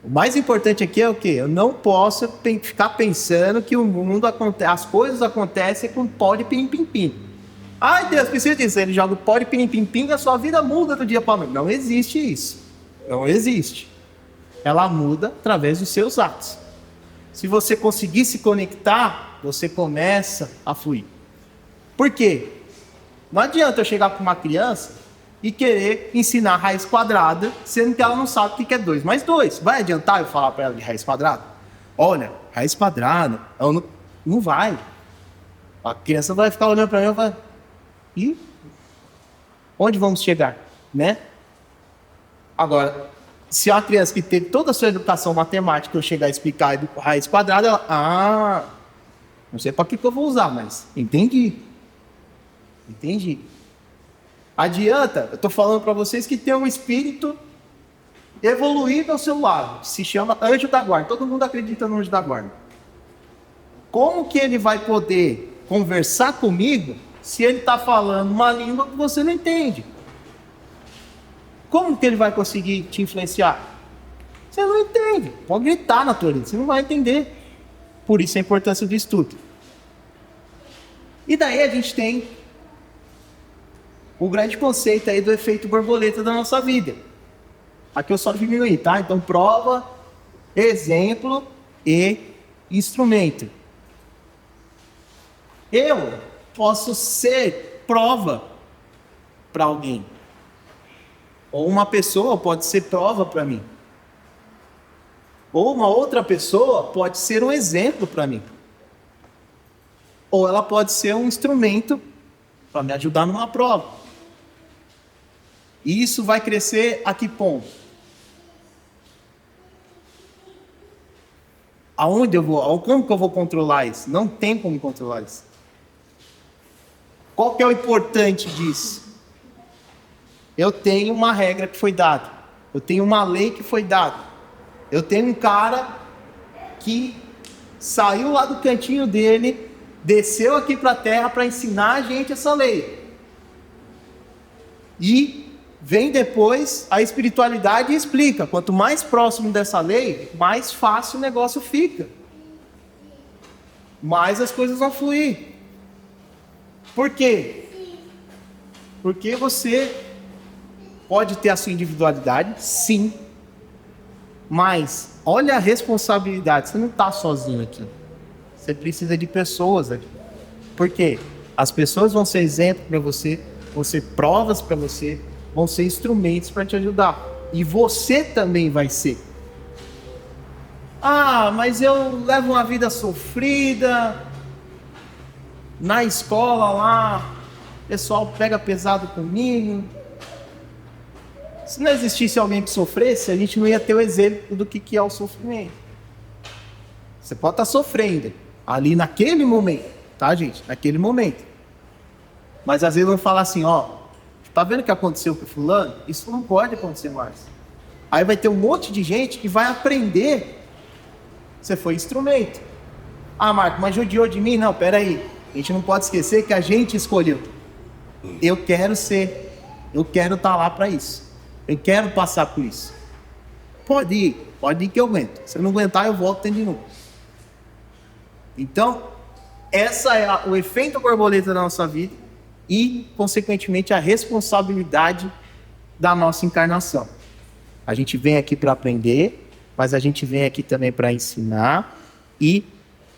O mais importante aqui é o quê? Eu não posso ficar pensando que o mundo acontece, as coisas acontecem com pó de pim-pim-pim. Ai, Deus, precisa disso. Ele joga pó de pim-pim-pim e a sua vida muda do dia para a noite. Não existe isso. Não existe. Ela muda através dos seus atos. Se você conseguir se conectar, você começa a fluir. Por quê? Não adianta eu chegar com uma criança e querer ensinar raiz quadrada, sendo que ela não sabe o que é 2 mais 2. Vai adiantar eu falar para ela de raiz quadrada? Olha, raiz quadrada, não vai. A criança vai ficar olhando para mim e vai... E onde vamos chegar? Né? Agora, se a criança que teve toda a sua educação matemática eu chegar a explicar raiz quadrada, ela... não sei para que eu vou usar, mas entendi. Adianta, eu estou falando para vocês que tem um espírito evoluído ao seu lado, que se chama anjo da guarda. Todo mundo acredita no anjo da guarda. Como que ele vai poder conversar comigo se ele está falando uma língua que você não entende? Como que ele vai conseguir te influenciar? Você não entende. Pode gritar na tua língua, você não vai entender. Por isso a importância do estudo. E daí a gente tem o grande conceito aí do efeito borboleta da nossa vida. Aqui eu só diminuí, tá? Então prova, exemplo e instrumento. Eu posso ser prova para alguém. Ou uma pessoa pode ser prova para mim. Ou uma outra pessoa pode ser um exemplo para mim. Ou ela pode ser um instrumento para me ajudar numa prova. E isso vai crescer a que ponto? Aonde eu vou? Como que eu vou controlar isso? Não tem como controlar isso. Qual que é o importante disso? Eu tenho uma regra que foi dada. Eu tenho uma lei que foi dada. Eu tenho um cara que saiu lá do cantinho dele, desceu aqui para a terra para ensinar a gente essa lei. E vem depois a espiritualidade e explica. Quanto mais próximo dessa lei, mais fácil o negócio fica. Mais as coisas vão fluir. Por quê? Porque você pode ter a sua individualidade, sim. Mas olha a responsabilidade. Você não está sozinho aqui. Você precisa de pessoas aqui. Por quê? As pessoas vão ser exemplo para você, vão ser provas para você, vão ser instrumentos para te ajudar. E você também vai ser. Ah, mas eu levo uma vida sofrida. Na escola lá, o pessoal pega pesado comigo. Se não existisse alguém que sofresse, a gente não ia ter o exemplo do que é o sofrimento. Você pode estar sofrendo ali naquele momento, tá, gente? Naquele momento. Mas às vezes vão falar assim, ó, tá vendo o que aconteceu com o fulano? Isso não pode acontecer mais. Aí vai ter um monte de gente que vai aprender. Você foi instrumento. Ah, Marco, mas judiou de mim? Não, peraí. A gente não pode esquecer que a gente escolheu. Eu quero estar lá para isso. Eu quero passar por isso. Pode ir que eu aguento. Se eu não aguentar, eu volto de novo. Então, essa é o efeito borboleta da nossa vida e, consequentemente, a responsabilidade da nossa encarnação. A gente vem aqui para aprender, mas a gente vem aqui também para ensinar e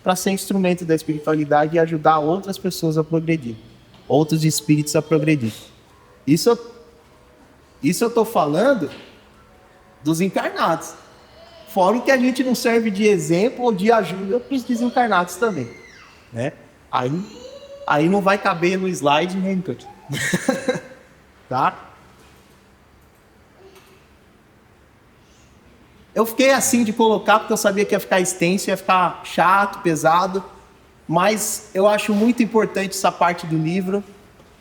para ser instrumento da espiritualidade e ajudar outras pessoas a progredir, outros espíritos a progredir. Isso eu estou falando dos encarnados. Fora o que a gente não serve de exemplo ou de ajuda para os desencarnados também, né? Aí não vai caber no slide nem no canto. Tá? Eu fiquei assim de colocar porque eu sabia que ia ficar extenso, ia ficar chato, pesado, mas eu acho muito importante essa parte do livro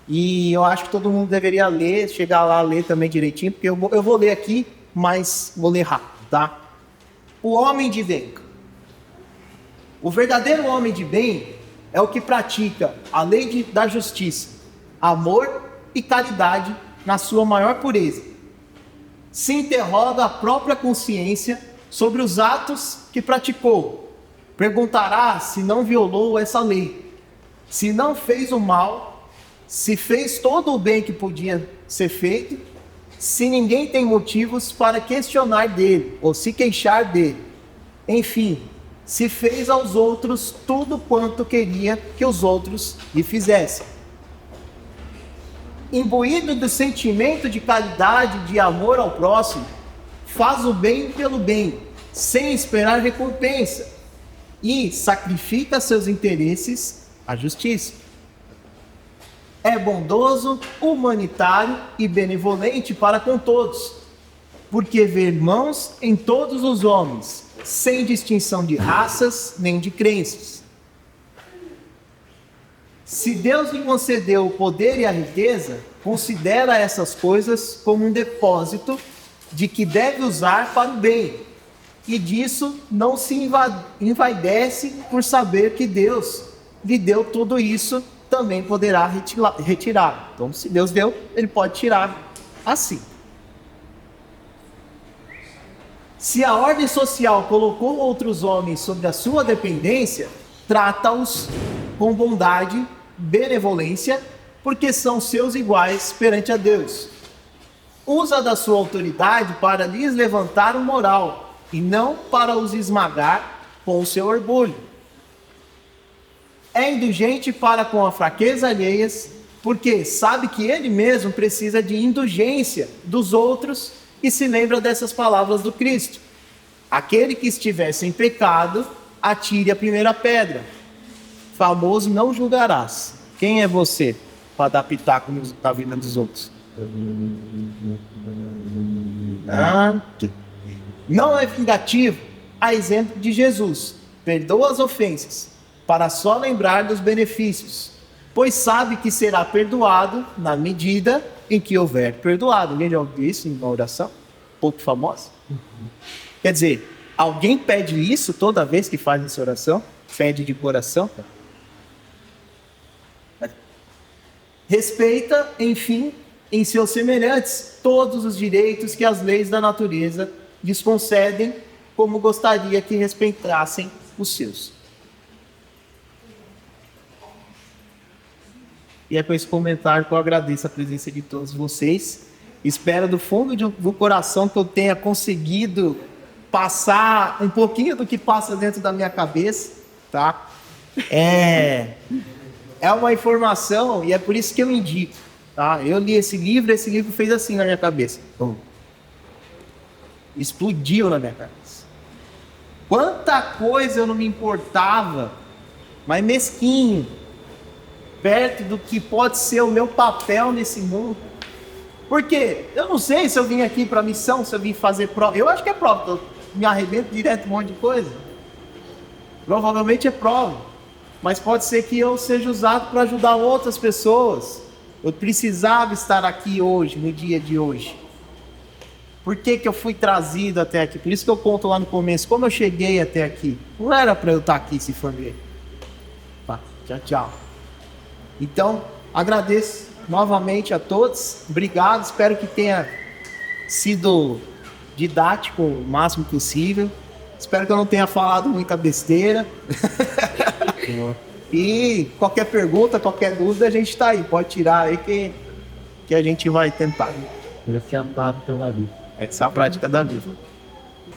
e eu acho que todo mundo deveria ler, chegar lá, ler também direitinho, porque eu vou ler aqui, mas vou ler rápido, tá? O homem de bem. O verdadeiro homem de bem é o que pratica a lei da justiça, amor e caridade na sua maior pureza. Se interroga a própria consciência sobre os atos que praticou. Perguntará se não violou essa lei, se não fez o mal, se fez todo o bem que podia ser feito, se ninguém tem motivos para questionar dele ou se queixar dele. Enfim, se fez aos outros tudo quanto queria que os outros lhe fizessem. Imbuído do sentimento de caridade, de amor ao próximo, faz o bem pelo bem, sem esperar recompensa, e sacrifica seus interesses à justiça. É bondoso, humanitário e benevolente para com todos, porque vê irmãos em todos os homens, sem distinção de raças nem de crenças. Se Deus lhe concedeu o poder e a riqueza, considera essas coisas como um depósito de que deve usar para o bem, e disso não se envaidece por saber que Deus lhe deu tudo isso, também poderá retirar. Então, se Deus deu, ele pode tirar assim. Se a ordem social colocou outros homens sob a sua dependência, trata-os com bondade, benevolência, porque são seus iguais perante a Deus. Usa da sua autoridade para lhes levantar o moral, e não para os esmagar com o seu orgulho. É indulgente para com a fraqueza alheias, porque sabe que ele mesmo precisa de indulgência dos outros e se lembra dessas palavras do Cristo. Aquele que estiver sem pecado, atire a primeira pedra. Famoso não julgarás. Quem é você para dar pitaco na vida dos outros? Não é vingativo, a exemplo de Jesus. Perdoa as ofensas, para só lembrar dos benefícios, pois sabe que será perdoado na medida em que houver perdoado. Alguém já ouviu isso em uma oração? Pouco famosa? Quer dizer, alguém pede isso toda vez que faz essa oração? Pede de coração? Respeita, enfim, em seus semelhantes, todos os direitos que as leis da natureza lhes concedem, como gostaria que respeitassem os seus. E é com esse comentário que eu agradeço a presença de todos vocês. Espero do fundo do coração que eu tenha conseguido passar um pouquinho do que passa dentro da minha cabeça, tá? É uma informação e é por isso que eu indico, tá? Eu li esse livro fez assim na minha cabeça. Explodiu na minha cabeça. Quanta coisa eu não me importava, mas mesquinho. perto do que pode ser o meu papel nesse mundo. Porque eu não sei se eu vim aqui para missão, se eu vim fazer prova. Eu acho que é prova, eu me arrebento direto um monte de coisa. Provavelmente é prova. Mas pode ser que eu seja usado para ajudar outras pessoas. Eu precisava estar aqui hoje, no dia de hoje. Por que que eu fui trazido até aqui? Por isso que eu conto lá no começo, como eu cheguei até aqui. Não era para eu estar aqui se for ver. Tá, tchau, tchau. Então, agradeço novamente a todos. Obrigado, espero que tenha sido didático o máximo possível. Espero que eu não tenha falado muita besteira. E qualquer pergunta, qualquer dúvida, a gente está aí. Pode tirar aí que a gente vai tentar. Essa é a prática da vida. Essa é a prática da vida.